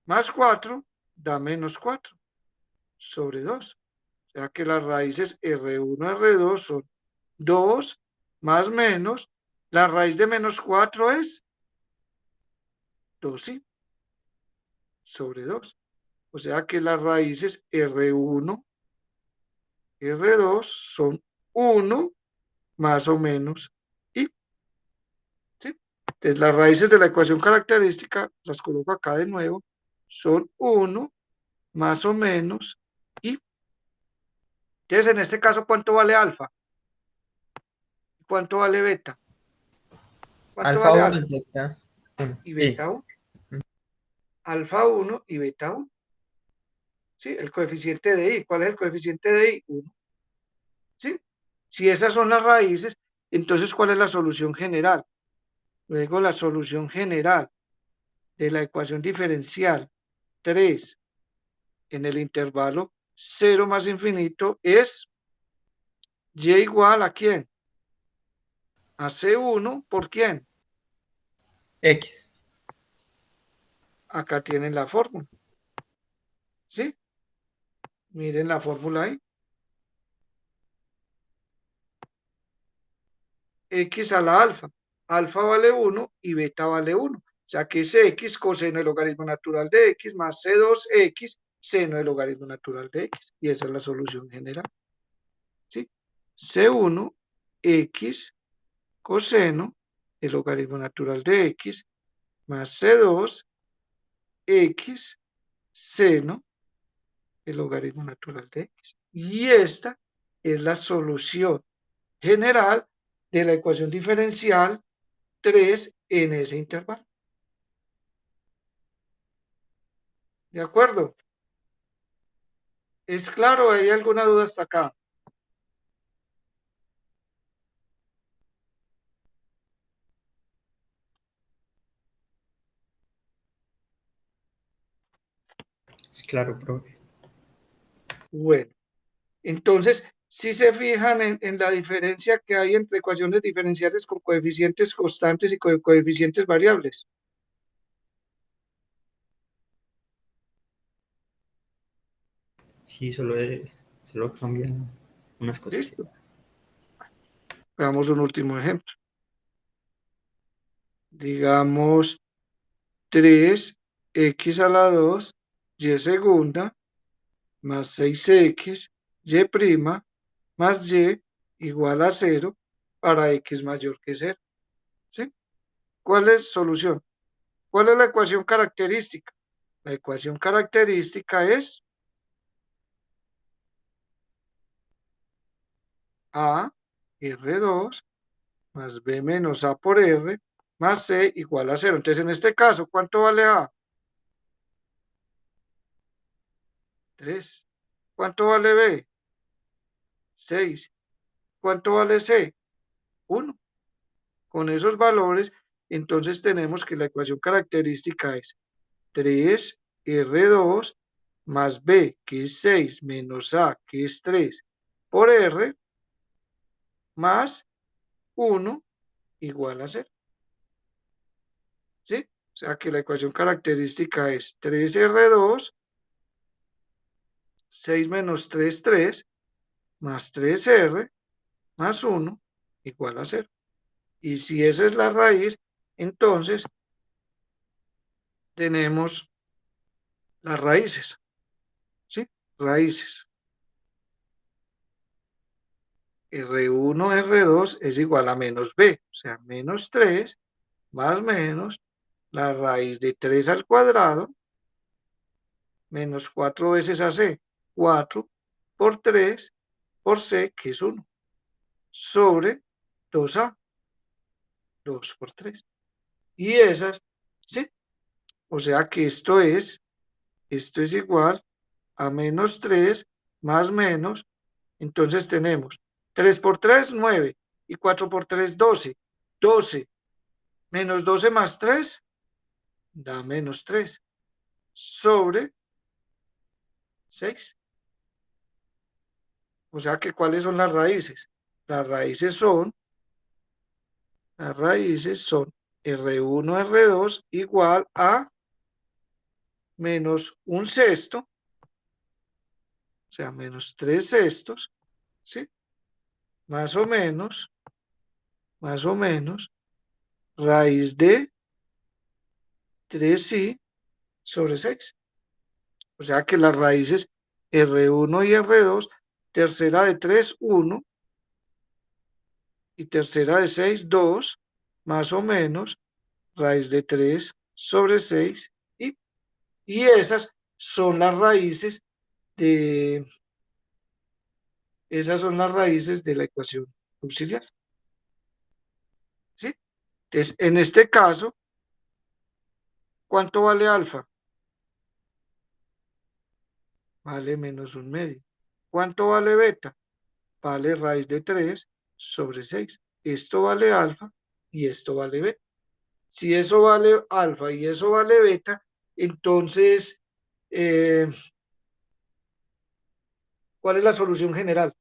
más 4 da menos 4 sobre 2. O sea que las raíces R1, R2 son 2 más menos, la raíz de menos 4 es 2, sí, sobre 2. O sea que las raíces R1, R2 son 1 más o menos y, ¿sí? Entonces las raíces de la ecuación característica, las coloco acá de nuevo, son 1 más o menos y. Entonces en este caso, ¿cuánto vale alfa? ¿Cuánto vale beta? ¿Cuánto Alfa vale 1 alfa? y beta 1. Y beta 1. Alfa 1 y beta 1. ¿Sí? El coeficiente de i. ¿Cuál es el coeficiente de i? 1. ¿Sí? Si esas son las raíces, entonces ¿cuál es la solución general? Luego la solución general de la ecuación diferencial 3 en el intervalo 0 más infinito es y igual a ¿quién? A C1 por ¿quién? X. Acá tienen la fórmula. ¿Sí? Miren la fórmula ahí. X a la alfa. Alfa vale 1 y beta vale 1. O sea que es X coseno del logaritmo natural de X más C2X seno del logaritmo natural de X. Y esa es la solución general. ¿Sí? C1 X coseno del logaritmo natural de X más C2 X seno del logaritmo natural de X. Y esta es la solución general de la ecuación diferencial 3 en ese intervalo. ¿De acuerdo? ¿Es claro? ¿Hay alguna duda hasta acá? Es claro, profe. Bueno, entonces, si se fijan en la diferencia que hay entre ecuaciones diferenciales con coeficientes constantes y coeficientes variables. Sí, solo cambian unas cosas. ¿Listo? Veamos un último ejemplo. Digamos 3x a la 2, y segunda, más 6x, y prima, más y igual a 0 para x mayor que 0. ¿Sí? ¿Cuál es solución? ¿Cuál es la ecuación característica? La ecuación característica es A, R2, más B menos A por R, más C igual a 0. Entonces, en este caso, ¿cuánto vale A? 3. ¿Cuánto vale B? 6. ¿Cuánto vale C? 1. Con esos valores, entonces tenemos que la ecuación característica es 3R2 más B, que es 6, menos A, que es 3, por R, más 1 igual a 0. ¿Sí? O sea que la ecuación característica es 3R2, 6 menos 3, 3, más 3R, más 1, igual a 0. Y si esa es la raíz, entonces tenemos las raíces. ¿Sí? Raíces. R1, R2 es igual a menos B, o sea, menos 3 más menos la raíz de 3 al cuadrado, menos 4 veces a C, 4 por 3 por C, que es 1, sobre 2A, 2 por 3. Y esas, ¿sí? O sea que esto es igual a menos 3 más menos, entonces tenemos 3 por 3, 9, y 4 por 3, 12. 12. Menos 12 más 3 da menos 3 sobre 6. O sea que, ¿cuáles son las raíces? Las raíces son R1, R2 igual a menos un sexto, o sea, menos 3 sextos, ¿sí? Más o menos, raíz de 3i sobre 6. O sea que las raíces R1 y R2, tercera de 3, 1, y tercera de 6, 2, más o menos, raíz de 3 sobre 6, y esas son las raíces de, la ecuación auxiliar, ¿sí? Entonces, en este caso, ¿cuánto vale alfa? Vale menos un medio. ¿Cuánto vale beta? Vale raíz de 3 sobre 6. Esto vale alfa y esto vale beta. Si eso vale alfa y eso vale beta, entonces, ¿cuál es la solución general?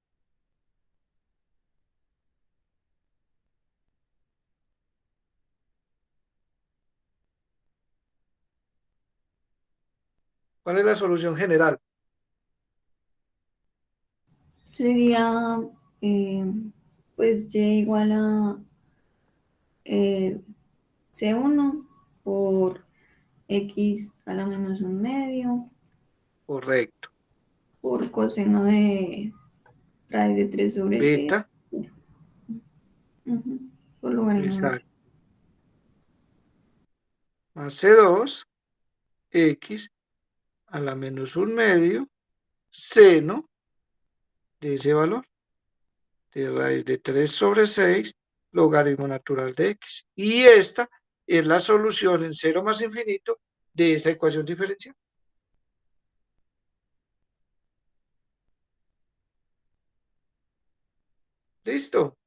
¿Cuál es la solución general? Sería, pues, y igual a C1 por X a la menos un medio Correcto. por coseno de raíz de 3 sobre 6. Beta, Por logaritmo de exacto. Más C2, X a la menos un medio, seno de ese valor, de raíz de 3 sobre 6, logaritmo natural de X. Y esta es la solución en 0 más infinito de esa ecuación diferencial. ¿Listo?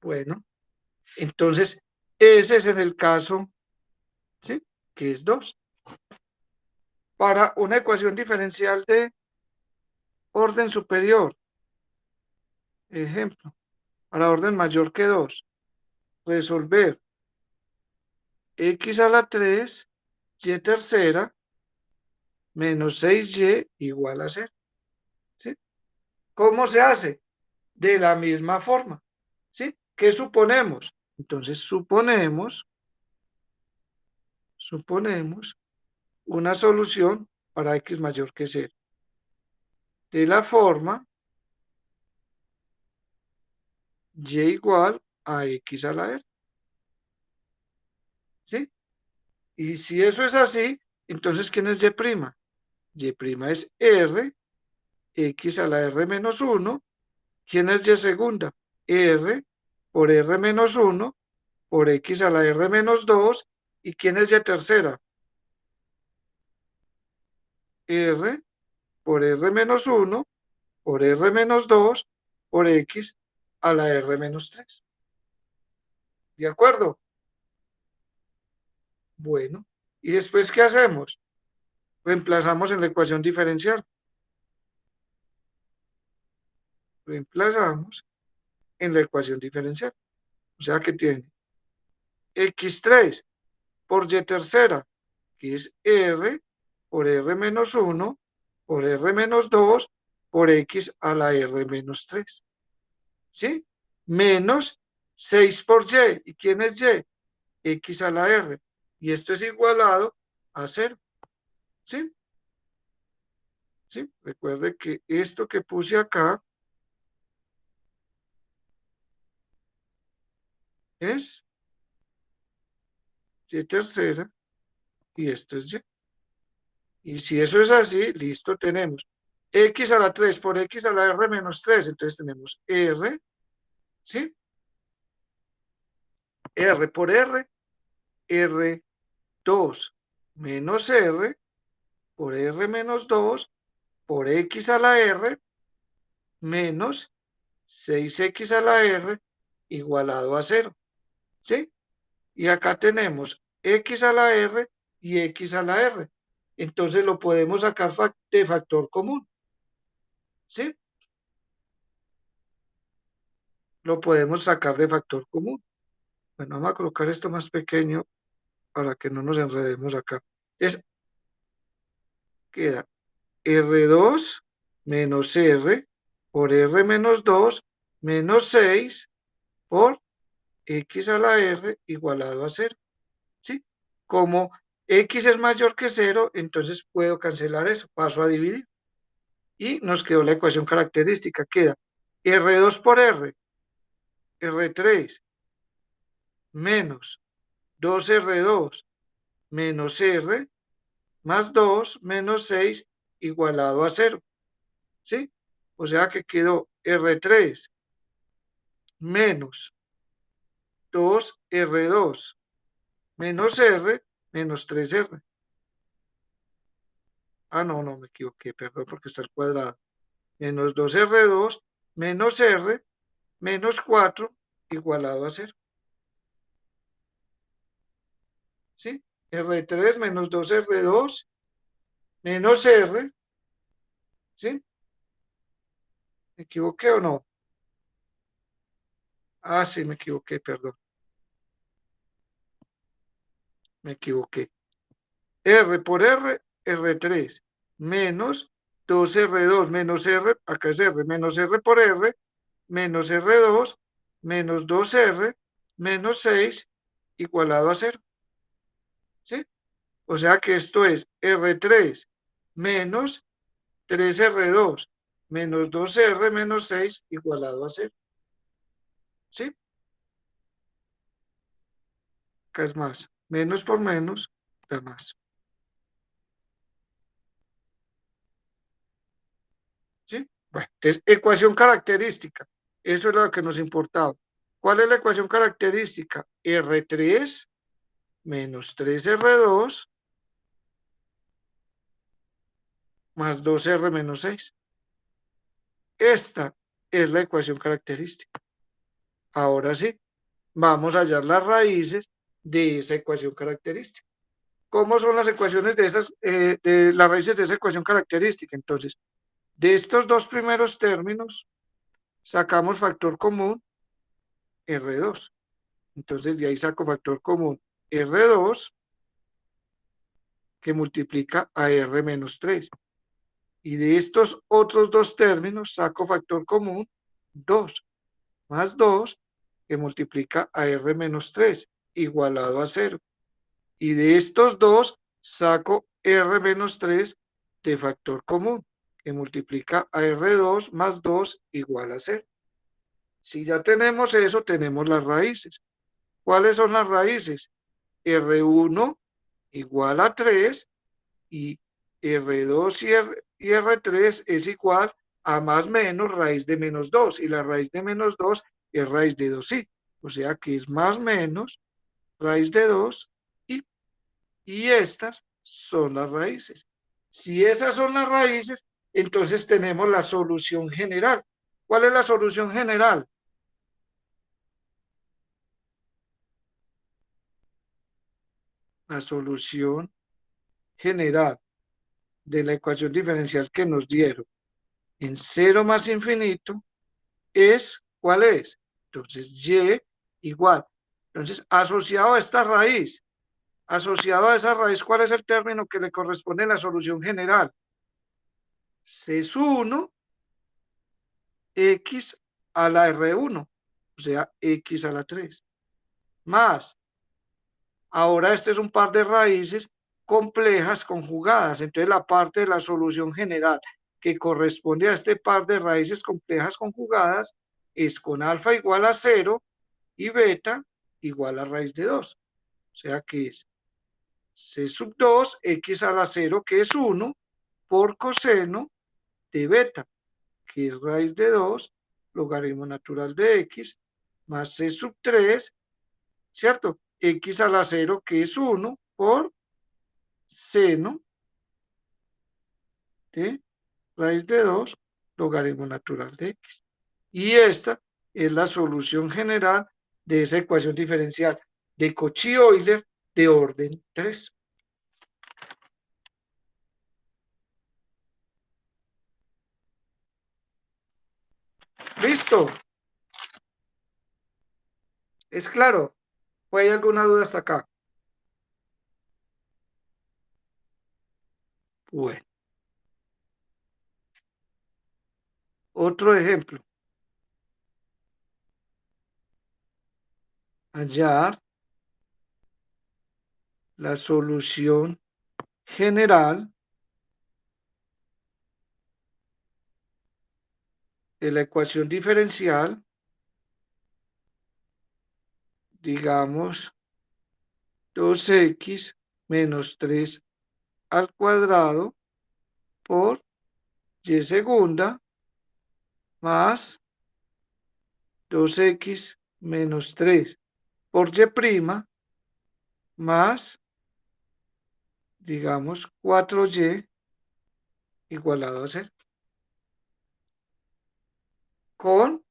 Bueno, entonces ese es en el caso, ¿sí? Que es 2. Para una ecuación diferencial de orden superior, ejemplo, para orden mayor que 2, resolver x a la 3, y tercera, menos 6y igual a 0. ¿Sí? ¿Cómo se hace? De la misma forma. ¿Sí? ¿Qué suponemos? Entonces suponemos una solución para x mayor que 0. De la forma y igual a x a la r. ¿Sí? Y si eso es así, entonces ¿quién es y'? Y' es r, x a la r menos 1. ¿Quién es y segunda? R por r menos 1 por x a la r menos 2. ¿Y quién es y tercera? R por r menos 1 por r menos 2 por x a la r menos 3. ¿De acuerdo? Bueno, ¿y después qué hacemos? Reemplazamos en la ecuación diferencial. Reemplazamos en la ecuación diferencial. O sea que tiene x3 por y tercera, que es r por r menos 1 por r menos 2 por x a la r menos 3. ¿Sí? Menos 6 por y. ¿Y quién es y? X a la r. Y esto es igualado a 0. ¿Sí? ¿Sí? Recuerde que esto que puse acá es y tercera y esto es y. Y si eso es así, listo, tenemos x a la 3 por x a la r menos 3. Entonces tenemos r, ¿sí? R por r, R2 menos r por r menos 2 por x a la r menos 6x a la r igualado a 0, ¿sí? Y acá tenemos x a la r y x a la r. Entonces lo podemos sacar de factor común, ¿sí? Lo podemos sacar de factor común. Bueno, vamos a colocar esto más pequeño para que no nos enredemos acá. Queda R2 menos R por R menos 2 menos 6 por X a la R igualado a 0, ¿sí? Como X es mayor que 0, entonces puedo cancelar eso, paso a dividir. Y nos quedó la ecuación característica, queda R2 por R, R3 menos 2R2 menos R más 2 menos 6 igualado a 0, ¿sí? O sea que quedó R3 menos 2R2 menos R menos 3R. Ah, no, me equivoqué, perdón, porque está al cuadrado. Menos 2R2 menos R menos 4 igualado a 0. ¿Sí? R3 menos 2R2 menos R. ¿Sí? ¿Me equivoqué o no? Ah, sí, me equivoqué, perdón. Me equivoqué. R por R, R3 menos 2R2 menos R, acá es R, menos R por R, menos R2 menos 2R menos 6 igualado a 0. ¿Sí? O sea que esto es R3 menos 3R2 menos 2R menos 6 igualado a 0. ¿Sí? Acá es más. Menos por menos da más. ¿Sí? Bueno, entonces, ecuación característica. Eso es lo que nos importaba. ¿Cuál es la ecuación característica? R3 menos 3R2 más 2R menos 6. Esta es la ecuación característica. Ahora sí, vamos a hallar las raíces de esa ecuación característica. ¿Cómo son las ecuaciones de las raíces de esa ecuación característica? Entonces, de estos dos primeros términos, sacamos factor común R2. Entonces, de ahí saco factor común R2 que multiplica a R menos 3. Y de estos otros dos términos saco factor común 2 más 2 que multiplica a R menos 3 igualado a 0. Y de estos dos saco R menos 3 de factor común que multiplica a R2 más 2 igual a 0. Si ya tenemos eso, tenemos las raíces. ¿Cuáles son las raíces? R1 igual a 3 y R2 y R3 es igual a más menos raíz de menos 2 y la raíz de menos 2 es raíz de 2i. O sea que es más menos raíz de 2 y estas son las raíces. Si esas son las raíces, entonces tenemos la solución general. ¿Cuál es la solución general? La solución general de la ecuación diferencial que nos dieron en 0 más infinito es, ¿cuál es? Entonces, y igual. Entonces, asociado a esta raíz, asociado a esa raíz, ¿cuál es el término que le corresponde a la solución general? C es 1, X a la R1, o sea, X a la 3, más, ahora este es un par de raíces complejas conjugadas, entonces la parte de la solución general que corresponde a este par de raíces complejas conjugadas es con alfa igual a 0 y beta igual a raíz de 2, o sea que es C sub 2, X a la 0, que es 1, por coseno de beta, que es raíz de 2, logaritmo natural de X, más C sub 3, ¿cierto? X a la 0, que es 1, por seno de raíz de 2, logaritmo natural de X. Y esta es la solución general de esa ecuación diferencial de Cauchy-Euler de orden 3. ¿Listo? ¿Es claro? ¿O hay alguna duda hasta acá? Bueno, otro ejemplo. Hallar la solución general de la ecuación diferencial, digamos, 2x menos 3 al cuadrado por y segunda más 2x menos 3 por y prima más, digamos, 4y igualado a 0. Con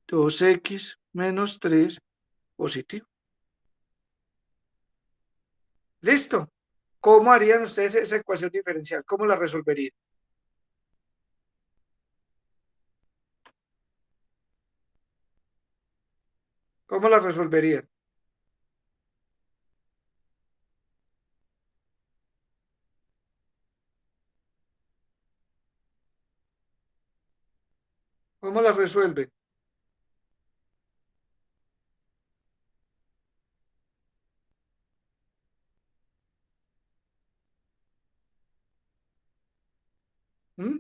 2x menos 3 positivo. ¿Listo? ¿Cómo harían ustedes esa ecuación diferencial? ¿Cómo la resolverían? ¿Cómo la resolverían? ¿Cómo la resuelven? ¿Mm?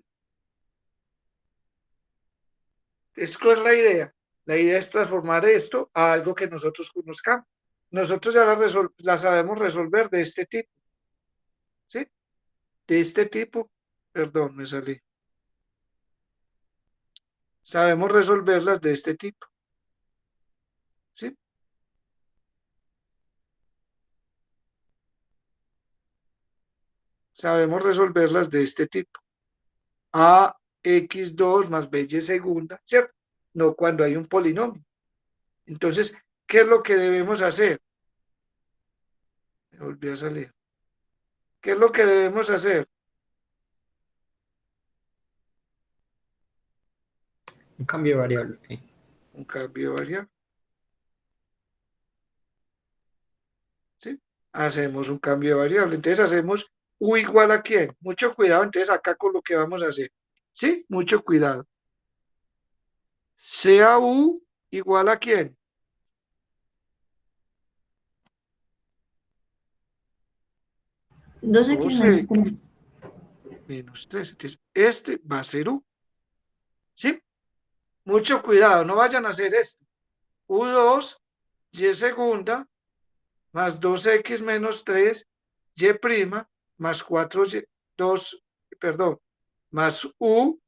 ¿Cuál es la idea? La idea es transformar esto a algo que nosotros conozcamos. Nosotros ya la sabemos resolver de este tipo, ¿sí? De este tipo, perdón, me salí. Sabemos resolverlas de este tipo, ¿sí? Sabemos resolverlas de este tipo. AX2 más BY segunda, ¿cierto? No cuando hay un polinomio. Entonces, ¿qué es lo que debemos hacer? Me volví a salir. ¿Qué es lo que debemos hacer? Un cambio de variable. Ok. Un cambio de variable, ¿sí? Hacemos un cambio de variable. Entonces hacemos U igual a ¿quién? Mucho cuidado entonces acá con lo que vamos a hacer. ¿Sí? Mucho cuidado. Sea U igual a ¿quién? 2x menos 2x 3. menos 3. Entonces, este va a ser U. ¿Sí? Mucho cuidado, no vayan a hacer esto. U2, Y segunda, más 2x menos 3, Y prima, más 4Y, 2, perdón, más U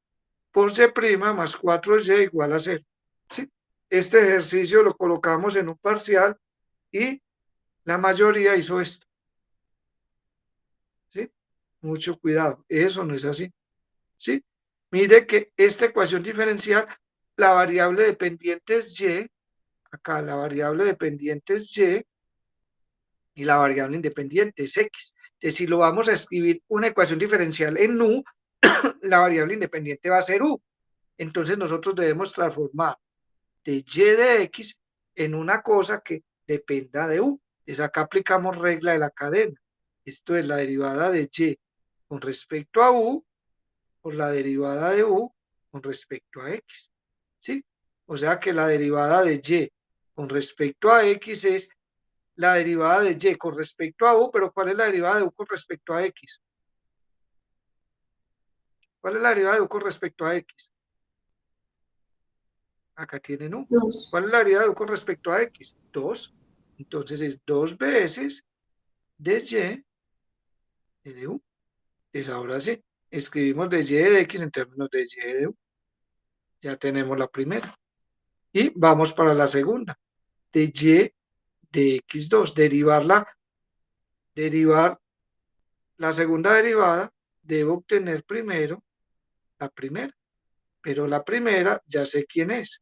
por Y prima más 4Y igual a 0. ¿Sí? Este ejercicio lo colocamos en un parcial y la mayoría hizo esto. ¿Sí? Mucho cuidado, eso no es así. ¿Sí? Mire que esta ecuación diferencial, la variable dependiente es Y, acá la variable dependiente es Y y la variable independiente es X. Entonces, si lo vamos a escribir una ecuación diferencial en U, la variable independiente va a ser U. Entonces nosotros debemos transformar de Y de X en una cosa que dependa de U. Entonces acá aplicamos regla de la cadena. Esto es la derivada de Y con respecto a U por la derivada de U con respecto a X. ¿Sí? O sea que la derivada de Y con respecto a X es la derivada de Y con respecto a U, pero ¿cuál es la derivada de U con respecto a X? ¿Cuál es la derivada de U con respecto a X? Acá tienen U. 2. ¿Cuál es la derivada de U con respecto a X? 2. Entonces es 2 veces de Y de U. Entonces ahora sí, escribimos de Y de X en términos de Y de U. Ya tenemos la primera. Y vamos para la segunda. De Y de X2. Derivar la segunda derivada, debo obtener primero la primera. pero la primera ya sé quién es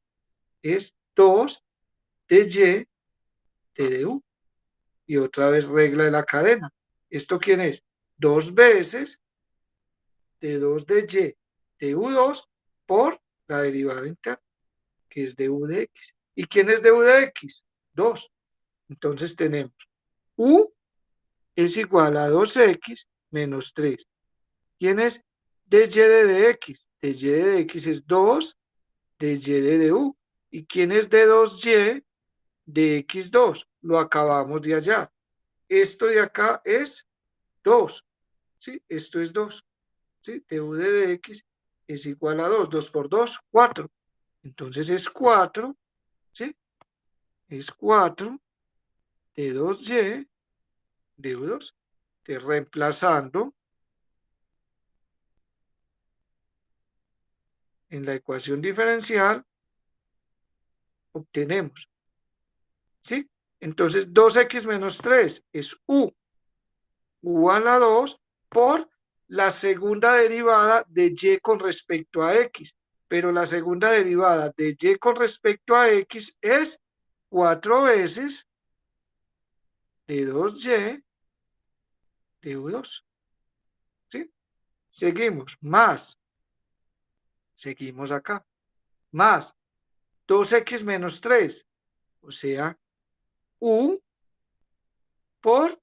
2 de y de du. Y otra vez regla de la cadena. ¿Esto quién es? 2 veces de 2 de y de u2 por la derivada interna, que es de u de x. ¿Y quién es de u de x? 2. Entonces tenemos u es igual a 2x menos 3. ¿Quién es de y de dx? De y de dx es 2 de y de du. ¿Y quién es de 2y de x2? Lo acabamos de hallar. Esto de acá es 2, ¿sí? Esto es 2, ¿sí? Du de dx es igual a 2. 2 por 2, 4. Entonces es 4, ¿sí? Es 4 de 2y de u2. Reemplazando en la ecuación diferencial, obtenemos, ¿sí? Entonces 2x menos 3 es u a la 2 por la segunda derivada de y con respecto a x. Pero la segunda derivada de y con respecto a x es 4 veces de 2y de u2. ¿Sí? Seguimos, seguimos acá, más 2x menos 3, o sea, u por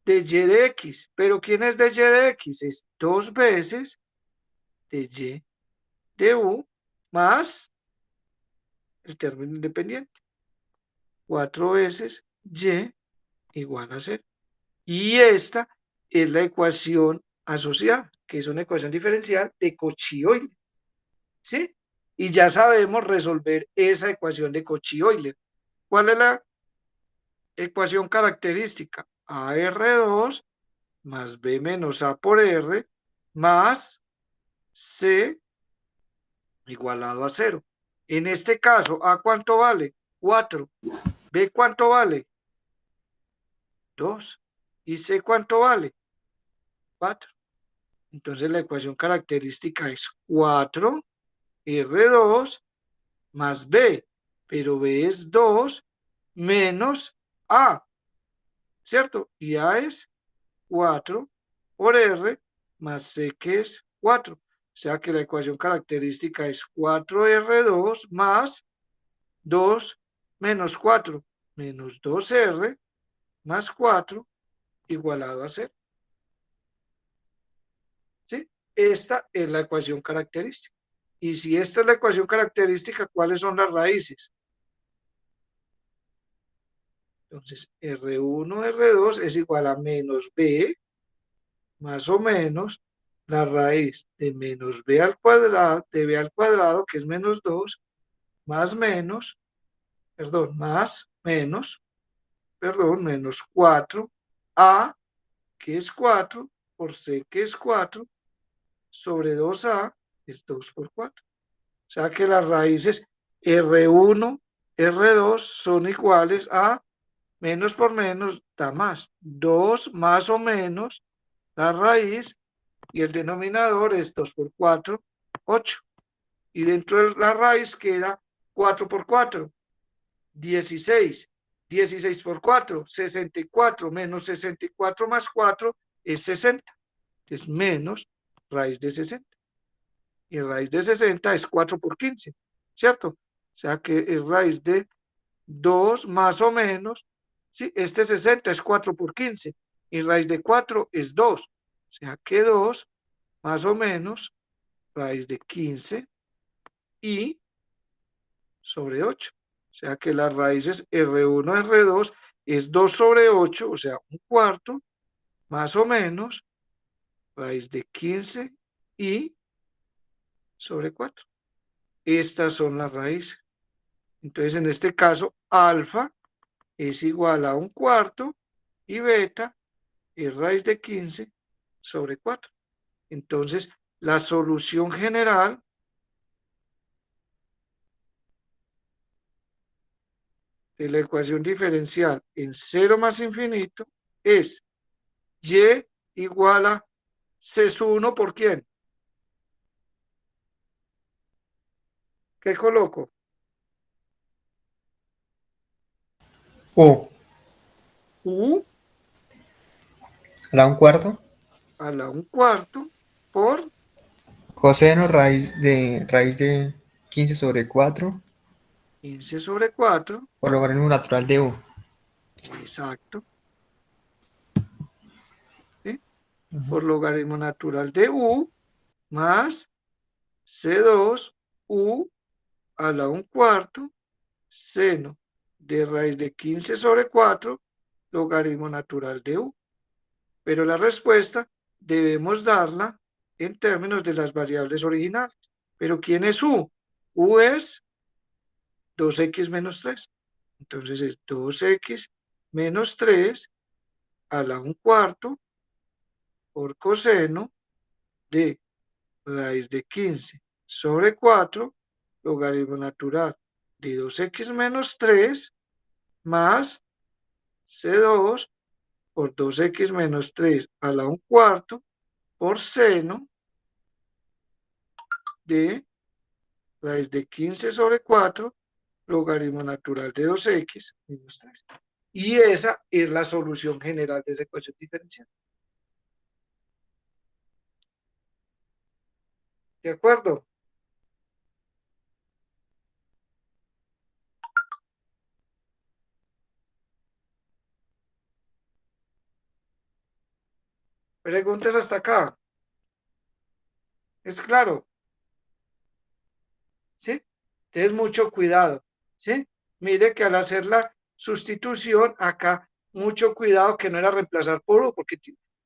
de y de x. Pero ¿quién es de y de x? Es 2 veces de y de u más el término independiente. 4 veces y igual a 0. Y esta es la ecuación asociada, que es una ecuación diferencial de Cauchy-Euler. ¿Sí? Y ya sabemos resolver esa ecuación de Cauchy-Euler. ¿Cuál es la ecuación característica? AR2 más B menos A por R más C igualado a 0. En este caso, ¿A cuánto vale? 4. ¿B cuánto vale? 2. ¿Y C cuánto vale? 4. Entonces la ecuación característica es 4R2 más B, pero B es 2 menos A, ¿cierto? Y A es 4 por R más C, que es 4. O sea que la ecuación característica es 4R2 más 2 menos 4 menos 2R más 4 igualado a 0. ¿Sí? Esta es la ecuación característica. Y si esta es la ecuación característica, ¿cuáles son las raíces? Entonces, R1, R2 es igual a menos B, más o menos, la raíz de menos B al cuadrado, de B al cuadrado, que es menos 2, más menos, perdón, más menos, perdón, menos 4, A, que es 4, por C, que es 4, sobre 2A, es 2 por 4. O sea que las raíces R1, R2 son iguales a menos por menos da más. 2 más o menos la raíz y el denominador es 2 por 4, 8. Y dentro de la raíz queda 4 por 4, 16. 16 por 4, 64, menos 64 más 4 es 60. Es menos raíz de 60. Y raíz de 60 es 4 por 15, ¿cierto? O sea que es raíz de 2 más o menos, ¿sí? Este 60 es 4 por 15 y raíz de 4 es 2. O sea que 2 más o menos raíz de 15 y sobre 8. O sea que las raíces R1, R2 es 2 sobre 8, o sea, un cuarto, más o menos raíz de 15 y sobre 4. Estas son las raíces. Entonces, en este caso, alfa es igual a un cuarto y beta es raíz de 15 sobre 4. Entonces, la solución general de la ecuación diferencial en 0 más infinito es y igual a C1 por quién? ¿Qué coloco? U U a la 1/4. a la 1/4 por Coseno raíz de 15/4 15/4. por logaritmo natural de U. Exacto. ¿Sí? Ujú. Por logaritmo natural de U más C2 U a la 1/4 seno de raíz de 15/4 logaritmo natural de U. Pero la respuesta debemos darla en términos de las variables originales. ¿Pero quién es U? U es 2x menos 3. Entonces es 2x menos 3 a la 1/4 por coseno de raíz de 15/4 logaritmo natural de 2x menos 3 más C2 por 2x menos 3 a la 1/4 por seno de raíz de 15/4 logaritmo natural de 2x menos 3. Y esa es la solución general de esa ecuación diferencial. ¿De acuerdo? Preguntas hasta acá. ¿Es claro? ¿Sí? Entonces, mucho cuidado. ¿Sí? Mire que al hacer la sustitución acá, mucho cuidado que no era reemplazar por U, porque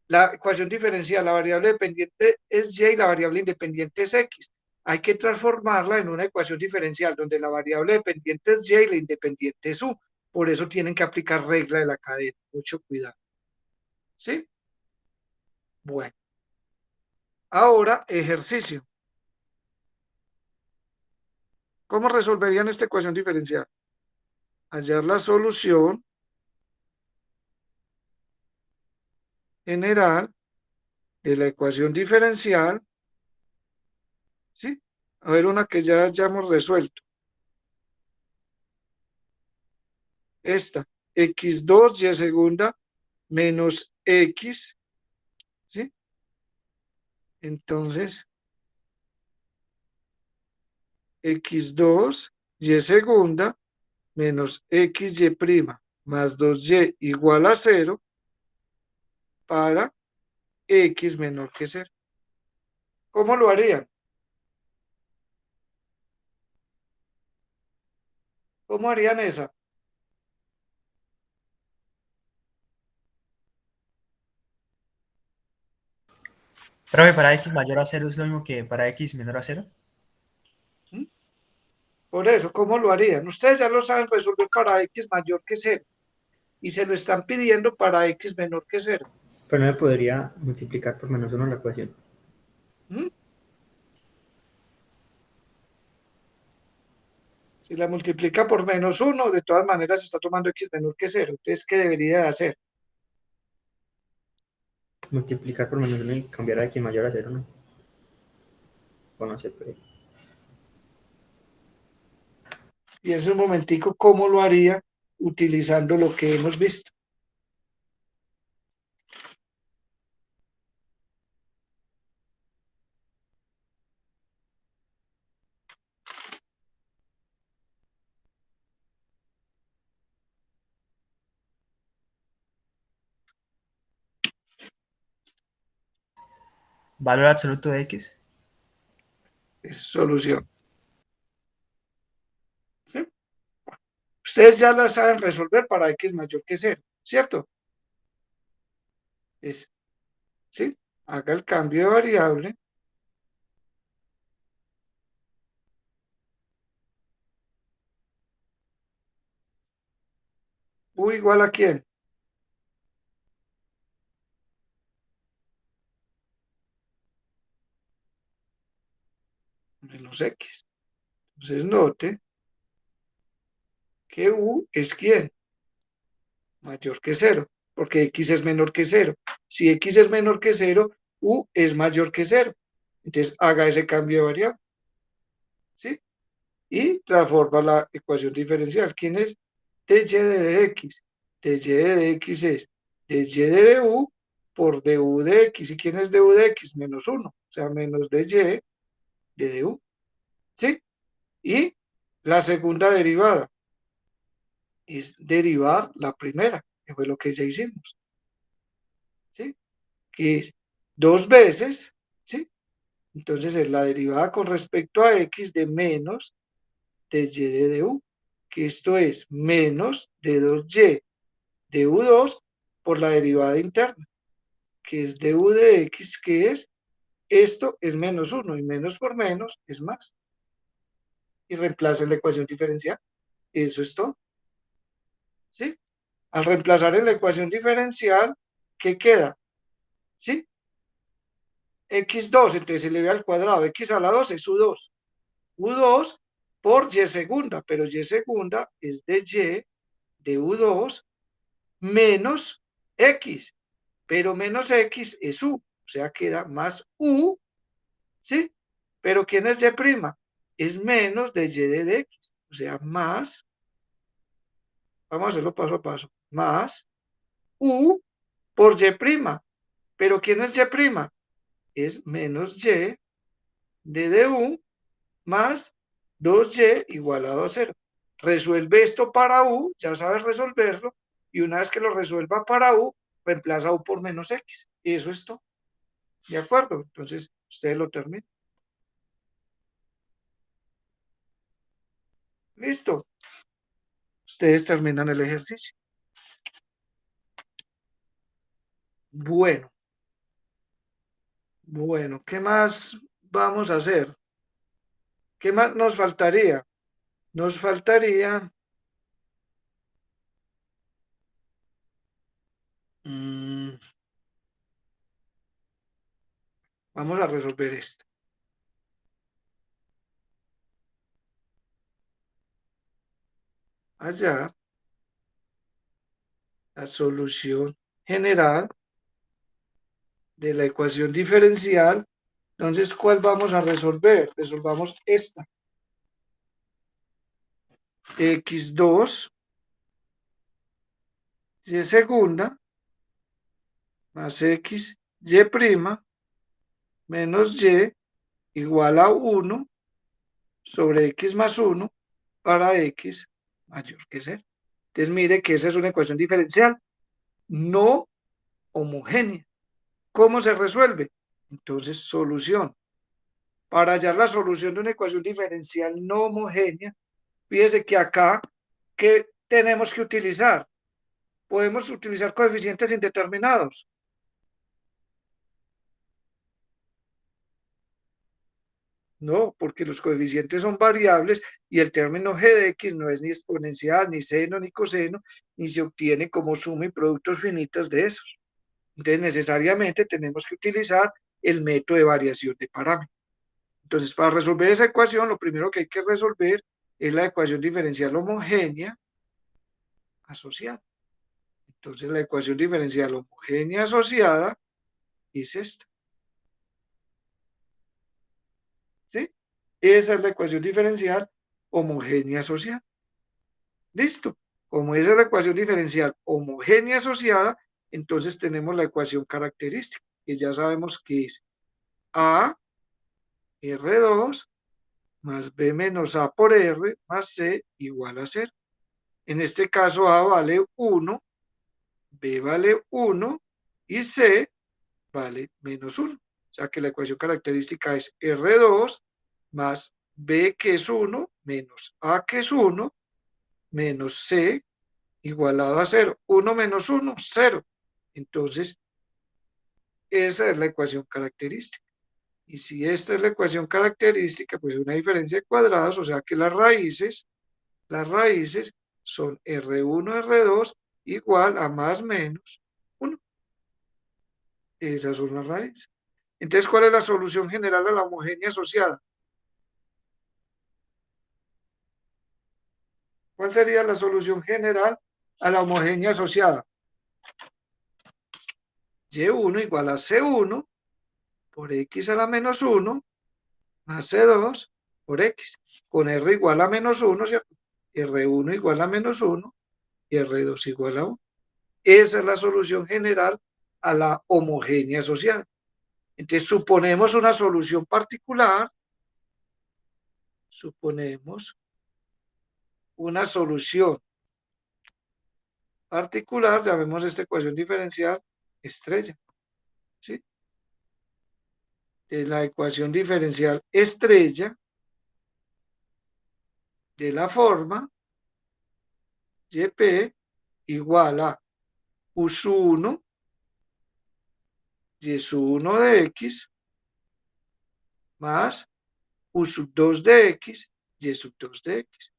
la ecuación diferencial, la variable dependiente es Y y la variable independiente es X. Hay que transformarla en una ecuación diferencial donde la variable dependiente es Y y la independiente es U. Por eso tienen que aplicar regla de la cadena. Mucho cuidado. ¿Sí? Bueno, ahora ejercicio. ¿Cómo resolverían esta ecuación diferencial? Hallar la solución general de la ecuación diferencial, ¿sí? A ver, una que ya hayamos resuelto. Esta, x2 y segunda menos x, ¿sí? Entonces, x2 y segunda menos xy prima más 2y igual a 0 para x menor que 0. ¿Cómo lo harían? ¿Cómo harían esa? Profe, para x mayor a 0 es lo mismo que para x menor a 0. ¿Mm? Por eso, ¿cómo lo harían? Ustedes ya lo saben resolver para x mayor que 0 y se lo están pidiendo para x menor que 0. Pero no me podría multiplicar por -1 la ecuación. ¿Mm? Si la multiplica por -1, de todas maneras está tomando x menor que 0. Entonces, ¿qué debería de hacer? Multiplicar por -1 y cambiar a x mayor a 0, ¿no? O no se puede. Piense un momentico cómo lo haría utilizando lo que hemos visto. Valor absoluto de x. Es solución. ¿Sí? Ustedes ya la saben resolver para x mayor que 0, ¿cierto? ¿Sí? Haga el cambio de variable. U igual a ¿quién? Menos x. Entonces note que u es ¿quién? Mayor que 0, porque x es menor que 0. Si x es menor que 0, u es mayor que 0. Entonces haga ese cambio de variable. ¿Sí? y transforma la ecuación diferencial. ¿Quién es? De y de x. De y de x es de y de du por du de x. ¿Y quién es du de x? Menos 1. O sea, menos de y de du. ¿Sí? Y la segunda derivada es derivar la primera, que fue lo que ya hicimos. ¿Sí? Que es 2 veces, ¿sí? Entonces es la derivada con respecto a x de menos de y de du, que esto es menos de 2y de u2 por la derivada interna, que es du de x, que es, esto es menos 1 y menos por menos es más. Y reemplaza la ecuación diferencial. Eso es todo. ¿Sí? Al reemplazar en la ecuación diferencial, ¿qué queda? ¿Sí? X2, entonces se le ve al cuadrado, x a la 2 es u2. U2 por y segunda, pero y segunda es de y de u2 menos x, pero menos x es u, o sea, queda más u, ¿sí? Pero ¿quién es y prima? Es menos de y de x, o sea, más, vamos a hacerlo paso a paso, más u por y prima, pero ¿quién es y prima? Es menos y de du más 2y igualado a 0. Resuelve esto para u, ya sabes resolverlo, y una vez que lo resuelva para u, reemplaza u por menos x. Y eso es todo. ¿De acuerdo? Entonces, ustedes lo terminan. Listo. Ustedes terminan el ejercicio. Bueno, bueno, ¿qué más vamos a hacer? ¿Qué más nos faltaría? Nos faltaría... vamos a resolver esto. Allá, la solución general de la ecuación diferencial. Entonces, ¿cuál vamos a resolver? Resolvamos esta. X2 y segunda más x y prima menos y igual a 1 sobre x más 1 para x mayor que 0. Entonces, mire que esa es una ecuación diferencial no homogénea. ¿Cómo se resuelve? Entonces, solución. Para hallar la solución de una ecuación diferencial no homogénea, fíjese que acá, ¿qué tenemos que utilizar? Podemos utilizar coeficientes indeterminados. No, porque los coeficientes son variables y el término g de x no es ni exponencial, ni seno, ni coseno, ni se obtiene como suma y productos finitos de esos. Entonces, necesariamente tenemos que utilizar el método de variación de parámetros. Entonces, para resolver esa ecuación, lo primero que hay que resolver es la ecuación diferencial homogénea asociada. Entonces, la ecuación diferencial homogénea asociada es esta. ¿Sí? Esa es la ecuación diferencial homogénea asociada. Listo. Como esa es la ecuación diferencial homogénea asociada, entonces tenemos la ecuación característica, que ya sabemos que es A R2 más B menos A por R más C igual a 0. En este caso A vale 1, B vale 1 y C vale menos 1. O sea que la ecuación característica es R2 más B que es 1 menos A que es 1 menos C igualado a 0. 1 menos 1, 0. Entonces, esa es la ecuación característica. Y si esta es la ecuación característica, pues una diferencia de cuadrados, o sea que las raíces son R1, R2 igual a más menos 1. Esas son las raíces. Entonces, ¿cuál es la solución general a la homogénea asociada? ¿Cuál sería la solución general a la homogénea asociada? Y1 igual a C1 por X a la menos 1 más C2 por X, con R igual a menos 1, ¿cierto? R1 igual a menos 1 y R2 igual a 1. Esa es la solución general a la homogénea asociada. Entonces, suponemos una solución particular, suponemos una solución particular, llamemos esta ecuación diferencial estrella, ¿sí? De la ecuación diferencial estrella de la forma YP igual a U sub 1, Y sub 1 de X más U sub 2 de X, Y sub 2 de X.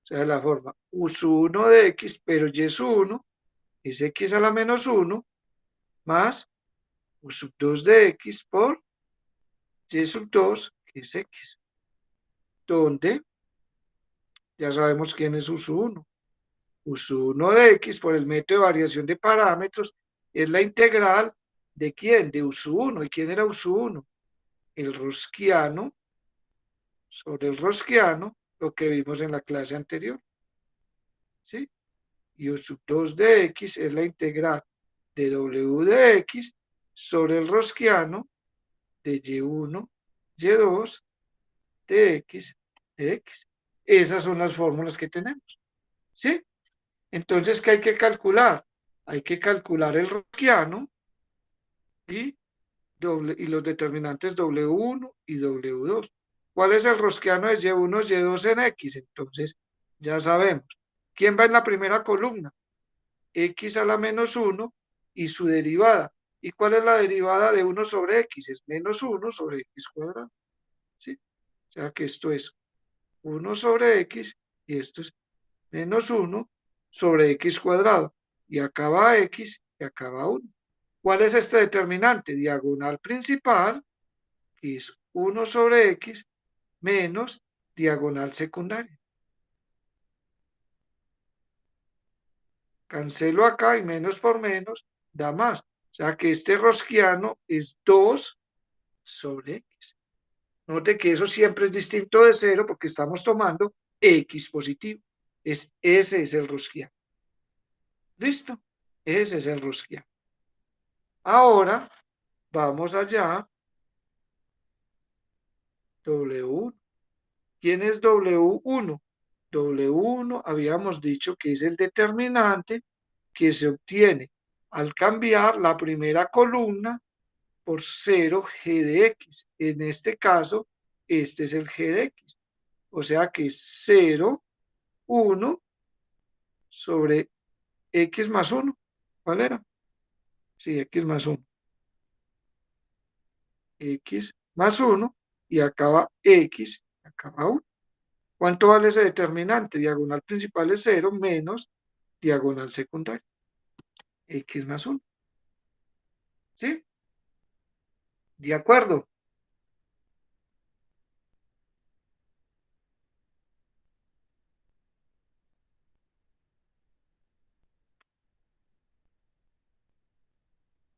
O sea, la forma U sub 1 de X, pero Y sub 1 es X a la menos 1 más U sub 2 de X por Y sub 2, que es X. Donde ya sabemos quién es U sub 1. U sub 1 de X por el método de variación de parámetros es la integral de quién, de U sub 1. ¿Y quién era U sub 1? El rosquiano sobre el rosquiano, lo que vimos en la clase anterior. ¿Sí? Y U sub 2 de X es la integral de W de X sobre el rosquiano de Y1, Y2 de X, de X. Esas son las fórmulas que tenemos. ¿Sí? Entonces, ¿qué hay que calcular? Hay que calcular el rosquiano y, y los determinantes W1 y W2. ¿Cuál es el rosquiano de Y1, Y2 en X? Entonces, ya sabemos. ¿Quién va en la primera columna? X a la menos 1 y su derivada. ¿Y cuál es la derivada de 1 sobre X? Es menos 1 sobre X cuadrado. ¿Sí? O sea que esto es 1 sobre X y esto es menos 1 sobre X cuadrado. Y acá va X y acá va 1. ¿Cuál es este determinante? Diagonal principal, que es 1 sobre X menos diagonal secundaria. Cancelo acá y menos por menos da más. O sea que este rosquiano es 2 sobre X. Note que eso siempre es distinto de 0 porque estamos tomando X positivo. Ese es el rosquiano. ¿Listo? Ese es el rosquiano. Ahora vamos allá. W1. ¿Quién es W1? W1 habíamos dicho que es el determinante que se obtiene al cambiar la primera columna por 0 G de X. En este caso, este es el G de X. O sea que es 0, 1 sobre X más 1. ¿Cuál era? Sí, X más 1. X más 1 y acaba X, acaba 1. ¿Cuánto vale ese determinante? Diagonal principal es 0 menos diagonal secundaria. X más 1. ¿Sí? ¿De acuerdo?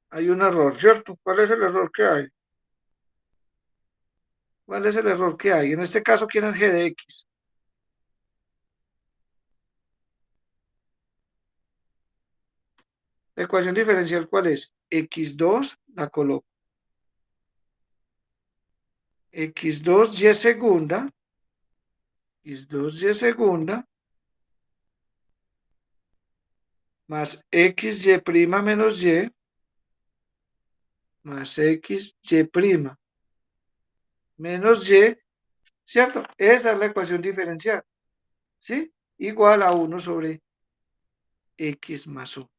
Hay un error, ¿cierto? ¿Cuál es el error que hay? ¿Cuál es el error que hay? En este caso, ¿quién es G de X? La ecuación diferencial, ¿cuál es? X2, la coloco. X2, Y segunda. X2, Y segunda. Más XY prima menos Y. Más XY prima menos Y. ¿Cierto? Esa es la ecuación diferencial. ¿Sí? Igual a 1 sobre X más 1.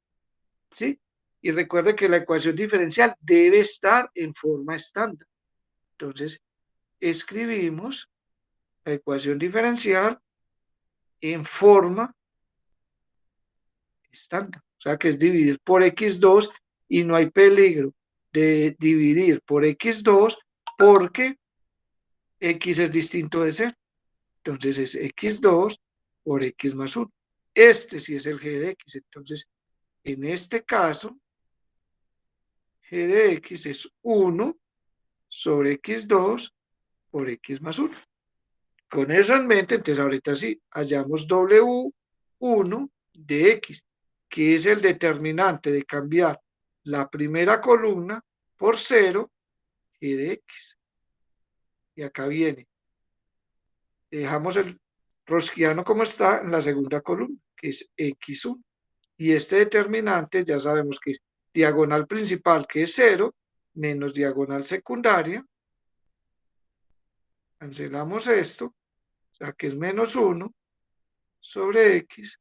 ¿Sí? Y recuerde que la ecuación diferencial debe estar en forma estándar. Entonces, escribimos la ecuación diferencial en forma estándar. O sea, que es dividir por X2 y no hay peligro de dividir por X2 porque X es distinto de 0. Entonces es X2 por X más 1. Este sí es el G de X. Entonces, en este caso, G de X es 1 sobre X2 por X más 1. Con eso en mente, entonces ahorita sí, hallamos W1 de X, que es el determinante de cambiar la primera columna por 0 y de X. Y acá viene. Dejamos el rosquiano como está en la segunda columna, que es X1. Y este determinante ya sabemos que es diagonal principal, que es 0, menos diagonal secundaria. Cancelamos esto, o sea que es menos 1 sobre X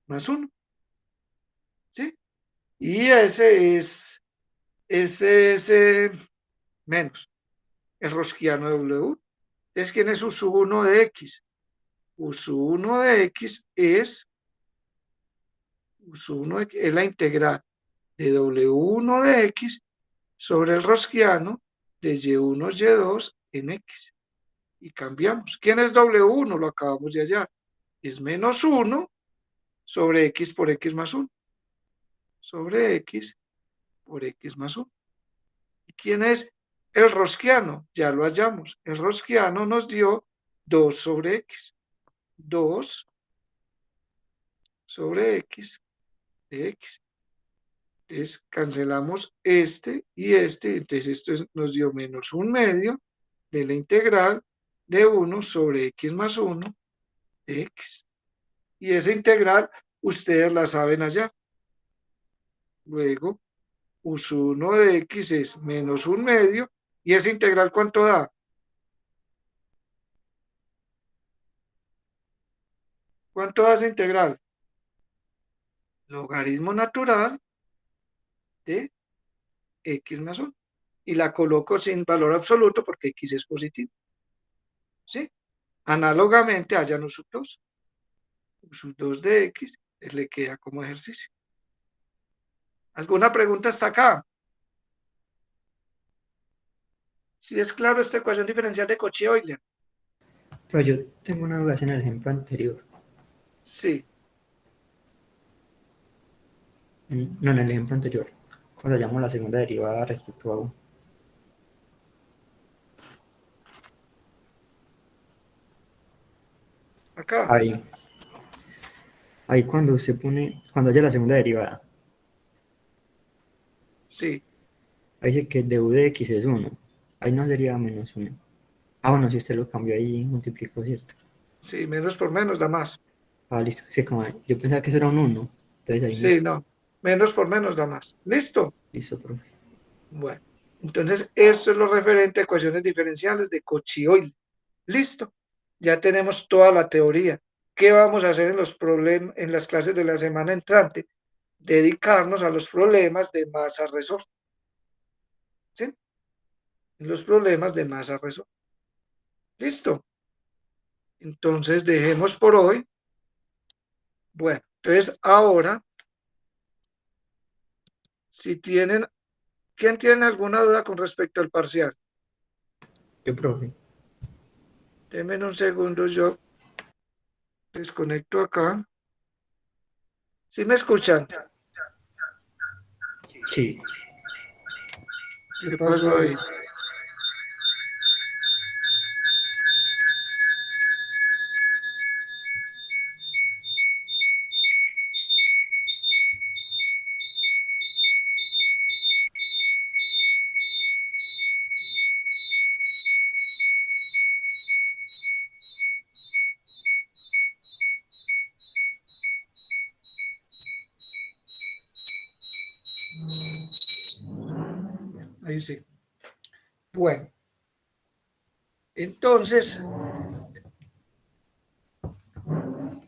más 1. ¿Sí? Y ese es menos el rosquiano de W. Es ¿quién es U1 de X? U1 de X es es la integral de W1 de X sobre el rosquiano de Y1, Y2 en X. Y cambiamos. ¿Quién es W1? Lo acabamos de hallar. Es menos 1 sobre X por X más 1. Sobre X por X más 1. ¿Y quién es el rosquiano? Ya lo hallamos. El rosquiano nos dio 2 sobre X. 2 sobre X de X. Entonces cancelamos este y este. Entonces esto nos dio menos 1/2 de la integral de 1 sobre X más 1 de X. Y esa integral ustedes la saben hallar. Luego, U1 de X es menos 1/2. ¿Y esa integral cuánto da? ¿Cuánto da esa integral? Logaritmo natural de X más 1. Y la coloco sin valor absoluto porque X es positivo. ¿Sí? Análogamente, hallan U2. U2 de X le queda como ejercicio. ¿Alguna pregunta hasta acá? Si es claro esta ecuación diferencial de Cauchy-Euler. Pero yo tengo una duda en el ejemplo anterior. Sí. No, en el ejemplo anterior. Cuando hallamos la segunda derivada respecto a U. Acá. Ahí cuando se pone, cuando haya la segunda derivada, Sí. ahí dice que du de X es 1. Ahí no sería menos 1. Ah, bueno, si usted lo cambió ahí, multiplicó, ¿cierto? Sí, menos por menos da más. Ah, listo. Sí, como yo pensaba que eso era un 1. Entonces ahí no. Sí, no. Menos por menos da más. ¿Listo? Listo, profe. Bueno. Entonces, esto es lo referente a ecuaciones diferenciales de Cauchy-Euler. Listo. Ya tenemos toda la teoría. ¿Qué vamos a hacer en las clases de la semana entrante? Dedicarnos a los problemas de masa-resorte. ¿Sí? Los problemas de masa-resorte. ¿Listo? Entonces, dejemos por hoy. Bueno, entonces ahora, si tienen, ¿quién tiene alguna duda con respecto al parcial? Yo, profe. Denme un segundo, yo desconecto acá. ¿Sí me escuchan? Sí. ¿Qué pasó ahí? Ahí sí. Bueno, entonces,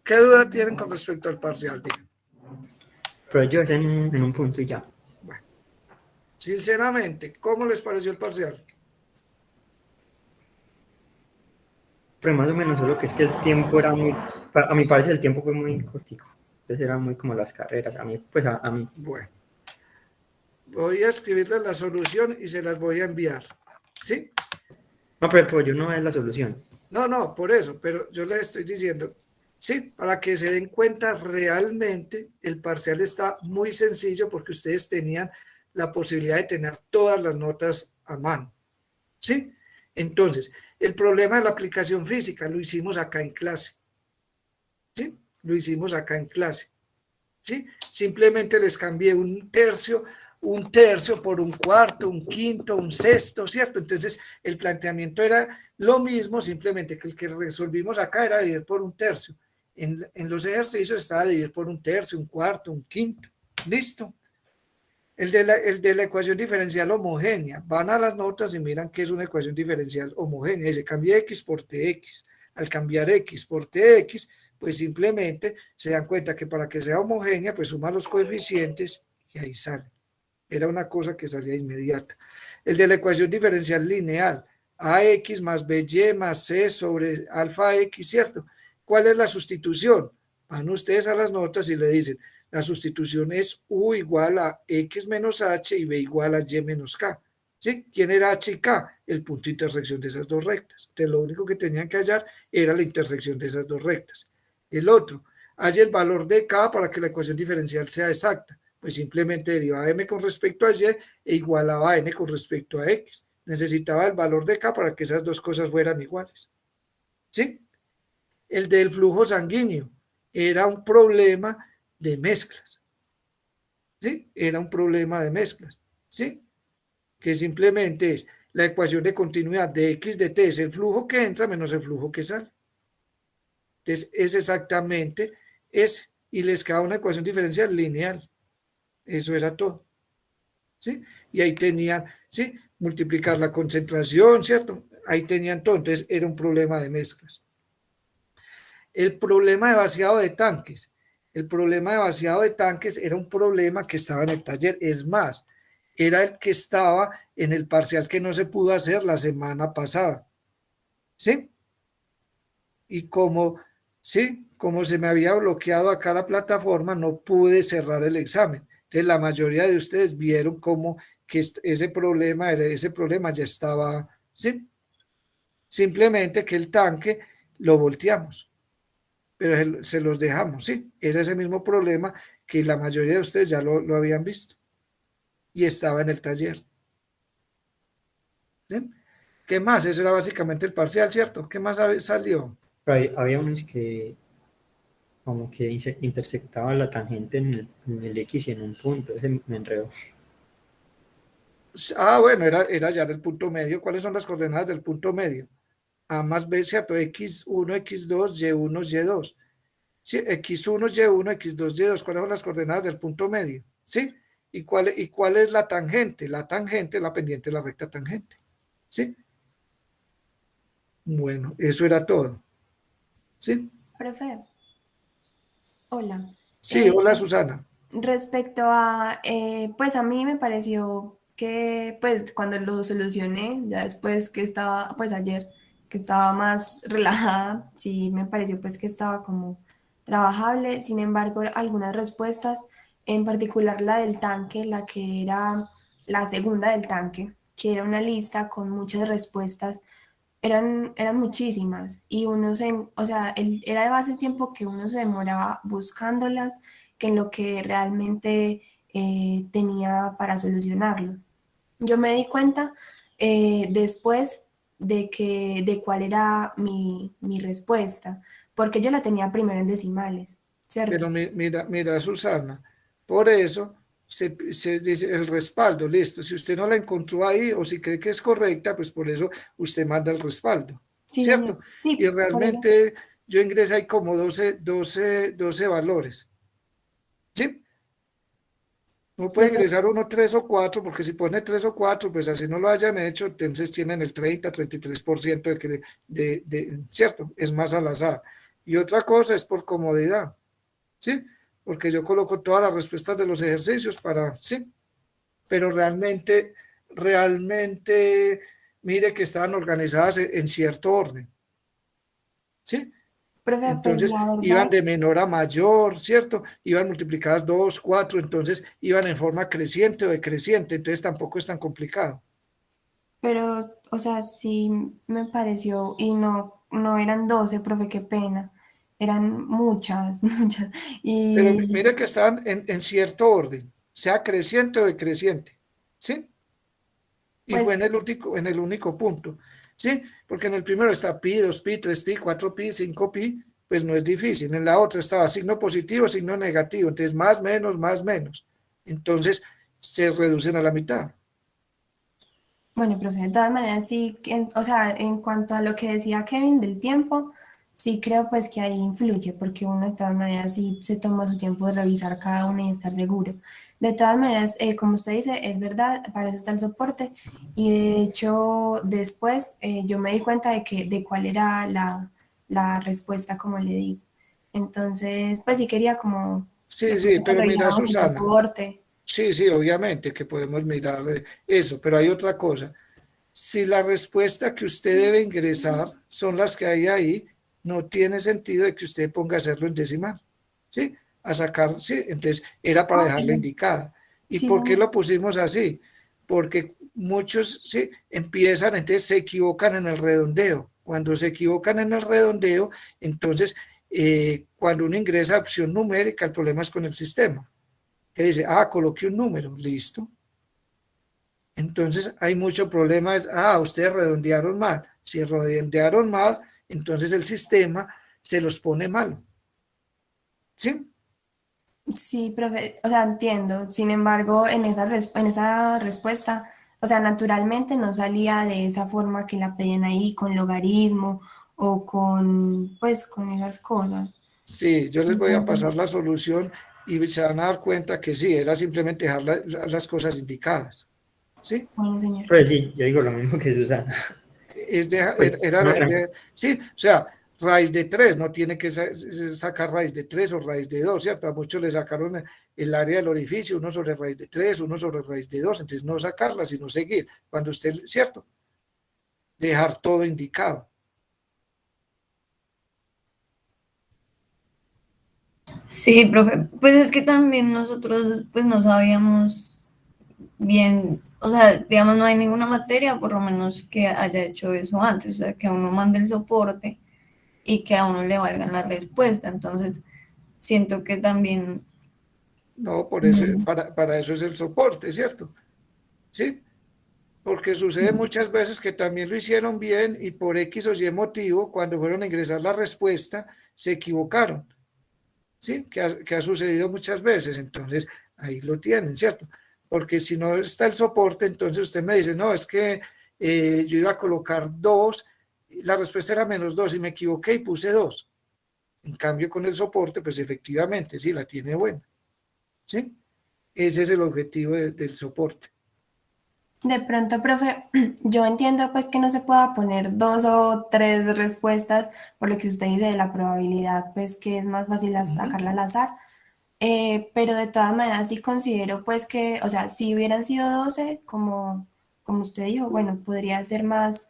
¿qué duda tienen con respecto al parcial? Digan. Pero yo es en un punto y ya. Bueno, sinceramente, ¿cómo les pareció el parcial? Pero más o menos solo que es que el tiempo era muy, a mi parecer el tiempo fue muy cortico. Entonces era muy como las carreras. A mí, pues a mí. Bueno, voy a escribirles la solución y se las voy a enviar. ¿Sí? No, pero el pollo no es la solución. No, no, por eso, pero yo les estoy diciendo, sí, para que se den cuenta realmente, el parcial está muy sencillo porque ustedes tenían la posibilidad de tener todas las notas a mano. ¿Sí? Entonces, El problema de la aplicación física lo hicimos acá en clase, ¿sí? Lo hicimos acá en clase, ¿sí? Simplemente les cambié un tercio por un cuarto, un quinto, un sexto, ¿cierto? Entonces, el planteamiento era lo mismo, simplemente que el que resolvimos acá era dividir por un tercio. En los ejercicios estaba dividir por un tercio, un cuarto, un quinto. ¿Listo? El de la ecuación diferencial homogénea. Van a las notas y miran qué es una ecuación diferencial homogénea. Dice, cambia x por tx. Al cambiar x por tx, pues simplemente se dan cuenta que para que sea homogénea, pues suma los coeficientes y ahí sale. Era una cosa que salía inmediata. El de la ecuación diferencial lineal. AX más BY más C sobre alfa X, ¿cierto? ¿Cuál es la sustitución? Van ustedes a las notas y le dicen, la sustitución es U igual a X menos H y B igual a Y menos K. ¿Sí? ¿Quién era H y K? El punto de intersección de esas dos rectas. Entonces, lo único que tenían que hallar era la intersección de esas dos rectas. El otro, halla el valor de K para que la ecuación diferencial sea exacta. Pues simplemente derivaba m con respecto a y e igualaba a n con respecto a x. Necesitaba el valor de K para que esas dos cosas fueran iguales. ¿Sí? El del flujo sanguíneo era un problema de mezclas. ¿Sí? Era un problema de mezclas. ¿Sí? Que simplemente es la ecuación de continuidad de x de t es el flujo que entra menos el flujo que sale. Entonces es exactamente ese. Y les queda una ecuación diferencial lineal. Eso era todo. ¿Sí? Y ahí tenían, ¿sí? Multiplicar la concentración, ¿cierto? Ahí tenían todo. Entonces era un problema de mezclas. El problema de vaciado de tanques. El problema de vaciado de tanques era un problema que estaba en el taller. Es más, era el que estaba en el parcial que no se pudo hacer la semana pasada. ¿Sí? Y ¿sí? Como se me había bloqueado acá la plataforma, no pude cerrar el examen. Entonces, la mayoría de ustedes vieron cómo que ese problema ya estaba, ¿sí? Simplemente que el tanque lo volteamos, pero se los dejamos, ¿sí? Era ese mismo problema que la mayoría de ustedes ya lo habían visto y estaba en el taller. ¿Sí? ¿Qué más? Eso era básicamente el parcial, ¿cierto? ¿Qué más salió? Había unos que como que intersectaban la tangente en el X y en un punto, ese me enredó. Bueno, era ya el punto medio. ¿Cuáles son las coordenadas del punto medio? A más B, ¿cierto? X1, X2, Y1, Y2. ¿Sí? X1, Y1, X2, Y2. ¿Cuáles son las coordenadas del punto medio? ¿Sí? ¿Y cuál es la tangente? La tangente, la pendiente de la recta tangente. ¿Sí? Bueno, eso era todo. ¿Sí? Profe, hola. Sí, hola Susana. Respecto a, pues a mí me pareció que, pues cuando lo solucioné, ya después que estaba, pues ayer, que estaba más relajada, sí me pareció pues que estaba como trabajable. Sin embargo, algunas respuestas, en particular la del tanque, la que era la segunda del tanque, que era una lista con muchas respuestas, eran muchísimas y o sea, era de base el tiempo que uno se demoraba buscándolas que en lo que realmente tenía para solucionarlo. Yo me di cuenta después de cuál era mi respuesta, porque yo la tenía primero en decimales, ¿cierto? Pero mira, Susana, por eso se dice el respaldo, listo. Si usted no la encontró ahí o si cree que es correcta, pues por eso usted manda el respaldo, Sí, ¿cierto? Y sí, por eso. realmente yo ingresé ahí como 12 valores, ¿sí? No puede Profe, ingresar uno 3 o 4, porque si pone 3 o 4, pues así no lo hayan hecho, entonces tienen el 33% ¿cierto? Es más al azar. Y otra cosa es por comodidad. ¿Sí? Porque yo coloco todas las respuestas de los ejercicios ¿sí? Pero realmente, mire que estaban organizadas en cierto orden, ¿sí? profe, pues Entonces, la iban verdad, de menor a mayor, ¿cierto? Iban multiplicadas 2, 4, entonces iban en forma creciente o decreciente, entonces tampoco es tan complicado. pero, o sea, sí me pareció, y no eran 12, profe, qué pena, eran muchas, muchas, Pero y mire que estaban en cierto orden, sea creciente o decreciente, ¿sí? Y fue en pues el único punto. ¿sí? Porque en el primero está pi, 2pi, 3pi, 4pi, 5pi, pues no es difícil. En la otra estaba signo positivo, signo negativo, entonces más, menos, más, menos. Entonces se reducen a la mitad. Bueno, profe, de todas maneras, sí, o sea, en cuanto a lo que decía Kevin del tiempo, sí creo pues que ahí influye, porque uno de todas maneras sí se toma su tiempo de revisar cada uno y estar seguro. De todas maneras, como usted dice, es verdad, para eso está el soporte, y de hecho después yo me di cuenta de cuál era la respuesta, como le digo. Entonces, pues sí quería como Sí, de sí, pronto que pero mira, revisáramos el Susana, soporte. sí, sí, obviamente que podemos mirar eso, pero hay otra cosa. Si la respuesta que usted debe ingresar son las que hay ahí, no tiene sentido de que usted ponga a hacerlo en decimal, ¿sí? A sacar, sí, entonces era para Ok, dejarla indicada. ¿Y sí, por qué lo pusimos así? Porque muchos, sí, empiezan, entonces se equivocan en el redondeo. Cuando se equivocan en el redondeo, entonces, cuando uno ingresa a opción numérica, el problema es con el sistema, que dice, coloqué un número, listo. Entonces hay mucho problema, ustedes redondearon mal. Si redondearon mal, entonces el sistema se los pone mal. ¿Sí? sí, profe, o sea, entiendo. Sin embargo, en esa respuesta, o sea, naturalmente no salía de esa forma que la pedían ahí, con logaritmo o con, pues, con esas cosas. Sí, yo les voy a pasar Entonces, la solución y se van a dar cuenta que sí, era simplemente dejar las cosas indicadas. ¿Sí? bueno, señor. Pues sí, yo digo lo mismo que Susana. Pues, no, Sí, o sea, raíz de 3 no tiene que sacar raíz de 3 o raíz de 2, ¿cierto? A muchos le sacaron el área del orificio, uno sobre raíz de 3, uno sobre raíz de 2, entonces no sacarla, sino seguir. Cuando usted, ¿cierto? Dejar todo indicado. Sí, profe, pues es que también nosotros pues no sabíamos bien, o sea, digamos, no hay ninguna materia, por lo menos que haya hecho eso antes, o sea, que a uno mande el soporte y que a uno le valgan la respuesta. Entonces, siento que también, No, por eso, mm, para eso es el soporte, ¿cierto? ¿Sí? Porque sucede muchas veces que también lo hicieron bien y por X o Y motivo, cuando fueron a ingresar la respuesta, se equivocaron. ¿Sí? Que ha sucedido muchas veces. Entonces, ahí lo tienen, ¿cierto? Porque si no está el soporte, entonces usted me dice, no, es que yo iba a colocar 2, la respuesta era -2 y me equivoqué y puse 2. En cambio, con el soporte, pues efectivamente, sí, la tiene buena. ¿Sí? Ese es el objetivo del soporte. De pronto, profe, yo entiendo pues que no se pueda poner dos o tres respuestas por lo que usted dice de la probabilidad, pues que es más fácil Ujú. sacarla al azar. Pero de todas maneras sí considero pues que, o sea, si hubieran sido 12 como usted dijo, bueno, podría ser más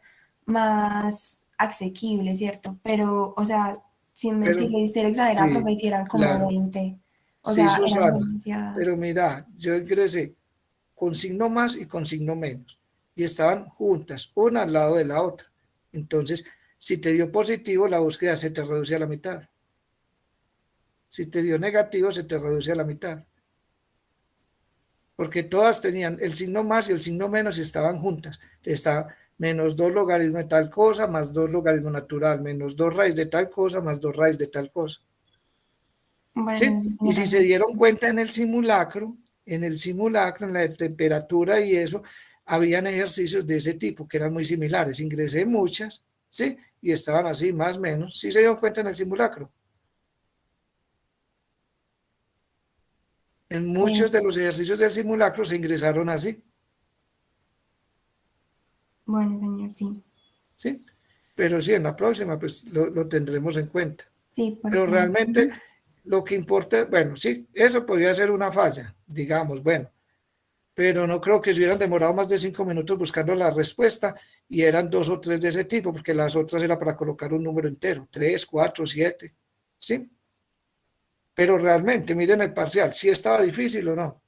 asequible, ¿cierto? Pero, o sea, sin mentir Pero y ser exagerada, sí, profe, hicieran como claro. 20. O Sí, sea, eran Susana. demasiadas. Pero mira, yo ingresé con signo más y con signo menos. Y estaban juntas, una al lado de la otra. Entonces, si te dio positivo, la búsqueda se te reduce a la mitad. Si te dio negativo, se te reduce a la mitad. Porque todas tenían el signo más y el signo menos y estaban juntas. Está -2 logaritmo de tal cosa, +2 logaritmo natural, -2 raíz de tal cosa, +2 raíz de tal cosa. ¿Sí? Bueno, sí Y tiene si se razón. dieron cuenta en el simulacro, en la de temperatura y eso, habían ejercicios de ese tipo que eran muy similares. Ingresé muchas, ¿sí? Y estaban así, más o menos. Sí se dieron cuenta en el simulacro. En muchos de los ejercicios del simulacro se ingresaron así, Bueno, señor, sí. ¿sí? Pero sí, en la próxima, pues lo tendremos en cuenta. Sí, por Pero favor. realmente Ujú. lo que importa, bueno, sí, eso podría ser una falla, digamos, bueno, pero no creo que se hubieran demorado más de 5 minutos buscando la respuesta y eran 2 o 3 de ese tipo, porque las otras era para colocar un número entero, 3, 4, 7, ¿sí? Pero realmente, miren el parcial, si estaba difícil o no,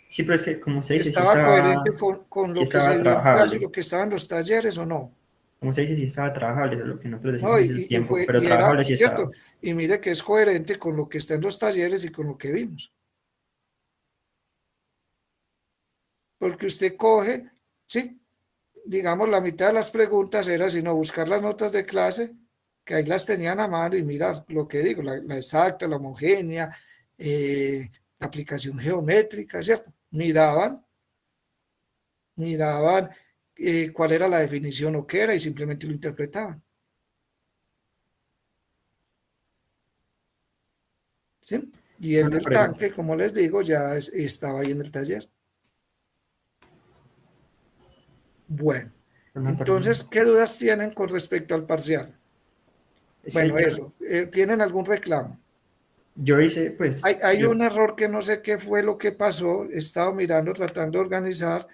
sí, pero es que como se dice, estaba coherente con sí lo que estaba se vio en clase y trabajable. lo que estaba en los talleres o no, Como se dice, sí estaba trabajable, eso es lo que nosotros ¿no? decimos es el tiempo, Fue, pero y era trabajable sí cierto, estaba. y mire que es coherente con lo que está en los talleres y con lo que vimos, porque usted coge, ¿sí? digamos, la mitad de las preguntas era sino buscar las notas de clase, que ahí las tenían a mano y mirar lo que digo, la exacta, la homogénea, la aplicación geométrica, ¿cierto? Miraban cuál era la definición o qué era y simplemente lo interpretaban. ¿Sí? Y el Una del pregunta. tanque, como les digo, ya estaba ahí en el taller. Bueno, Una entonces, pregunta. ¿qué dudas tienen con respecto al parcial? Es que Bueno, eso, ¿tienen algún reclamo? yo hice, pues, Hay un error que no sé qué fue lo que pasó, he estado mirando, tratando de organizar,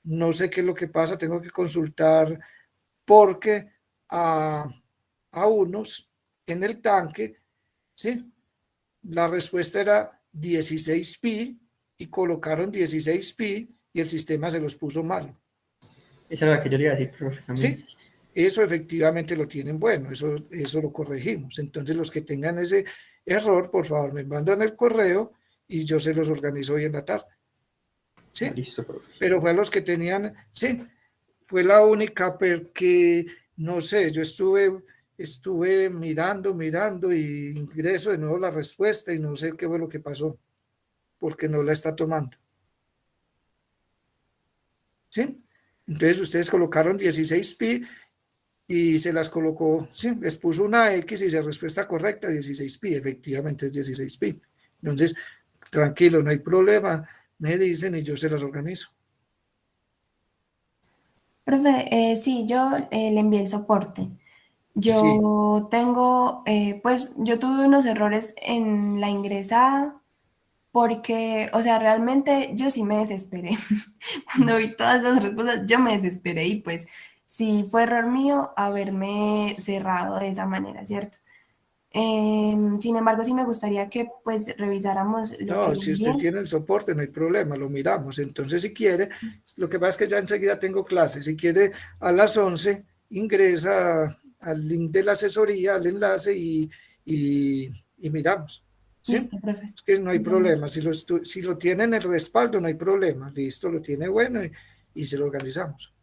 no sé qué es lo que pasa, tengo que consultar porque a, a unos en el tanque, ¿sí? La respuesta era 16pi y colocaron 16pi y el sistema se los puso mal. esa era la que yo le iba a decir, profe, a mí. Sí, eso efectivamente lo tienen bueno, eso lo corregimos. Entonces los que tengan ese error, por favor, me mandan el correo y yo se los organizo hoy en la tarde. Ah, Sí, listo, profe. pero fue a los que tenían, sí, fue la única porque, no sé, yo estuve mirando y ingreso de nuevo la respuesta y no sé qué fue lo que pasó, porque no la está tomando. ¿Sí? Entonces ustedes colocaron 16pi y se las colocó, sí, les puso una X y la respuesta correcta 16pi, efectivamente es 16pi. Entonces, tranquilo, no hay problema, me dicen y yo se las organizo. Profe, sí, yo le envié el soporte. Sí, Yo tengo, pues yo tuve unos errores en la ingresada porque, o sea, realmente yo sí me desesperé. Cuando vi todas las respuestas, yo me desesperé y pues sí fue error mío haberme cerrado de esa manera, ¿cierto? Sin embargo, sí me gustaría que pues revisáramos lo que no, le si usted envié. tiene el soporte, no hay problema, lo miramos. Entonces, si quiere, lo que pasa es que ya enseguida tengo clases. Si quiere, a las 11 ingresa al link de la asesoría, al enlace y miramos. ¿Sí? Listo, profe. Es que no hay Sí, señor. problema. Si lo tiene en el respaldo, no hay problema. Listo, lo tiene bueno y se lo organizamos.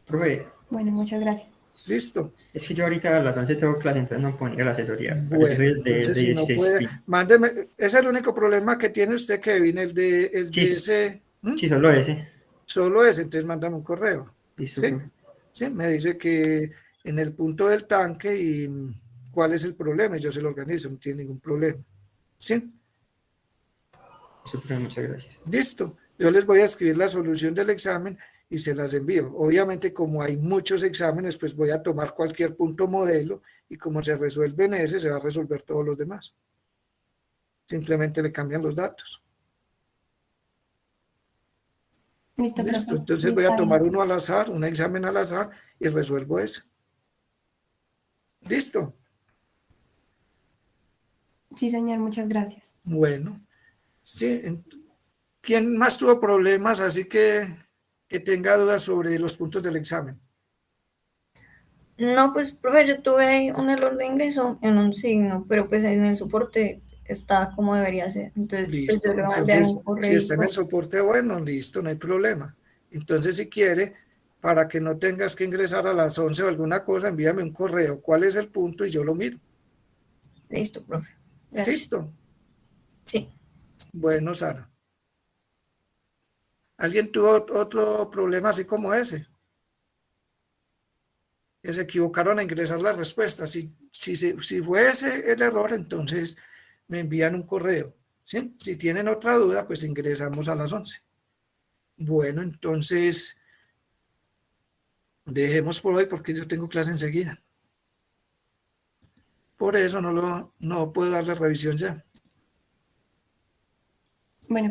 Profe, Bueno, muchas gracias. Listo. es que yo ahorita a las 11 tengo clase, entonces no puedo ir a la asesoría, pero yo soy Bueno, el entonces de si no 16 puede, pi. mándeme. Ese es el único problema que tiene usted, Kevin, el Sí, de ese. sí, solo ese. Solo ese, entonces mándame un correo. Listo, ¿Sí? profe. Sí, me dice que en el punto del tanque y cuál es el problema, y yo se lo organizo, no tiene ningún problema. ¿Sí? Listo, profe, muchas gracias. Listo. Yo les voy a escribir la solución del examen y se las envío. Obviamente, como hay muchos exámenes, pues voy a tomar cualquier punto modelo y como se resuelve en ese, se va a resolver todos los demás. Simplemente le cambian los datos. Listo, profe. Listo. Sí, Entonces voy a está tomar bien. uno al azar, un examen al azar y resuelvo ese. Listo. Sí, señor, muchas gracias. Bueno. Sí, ¿quién más tuvo problemas? Así que tenga dudas sobre los puntos del examen. No, pues, profe, yo tuve ahí un error de ingreso en un signo, pero pues en el soporte está como debería ser. Entonces, pues yo Listo. le voy a enviar Entonces, un si está en el correo. soporte, bueno, listo, no hay problema. Entonces, si quiere, para que no tengas que ingresar a las 11 o alguna cosa, envíame un correo. ¿Cuál es el punto? Y yo lo miro. Listo, profe. Gracias. Listo. Sí. Bueno, Sara. ¿Alguien tuvo otro problema así como ese? Que se equivocaron a ingresar las respuestas. Si fue ese el error, entonces me envían un correo. ¿Sí? Si tienen otra duda, pues ingresamos a las 11. Bueno, entonces dejemos por hoy porque yo tengo clase enseguida. Por eso no puedo darle revisión ya. Bueno,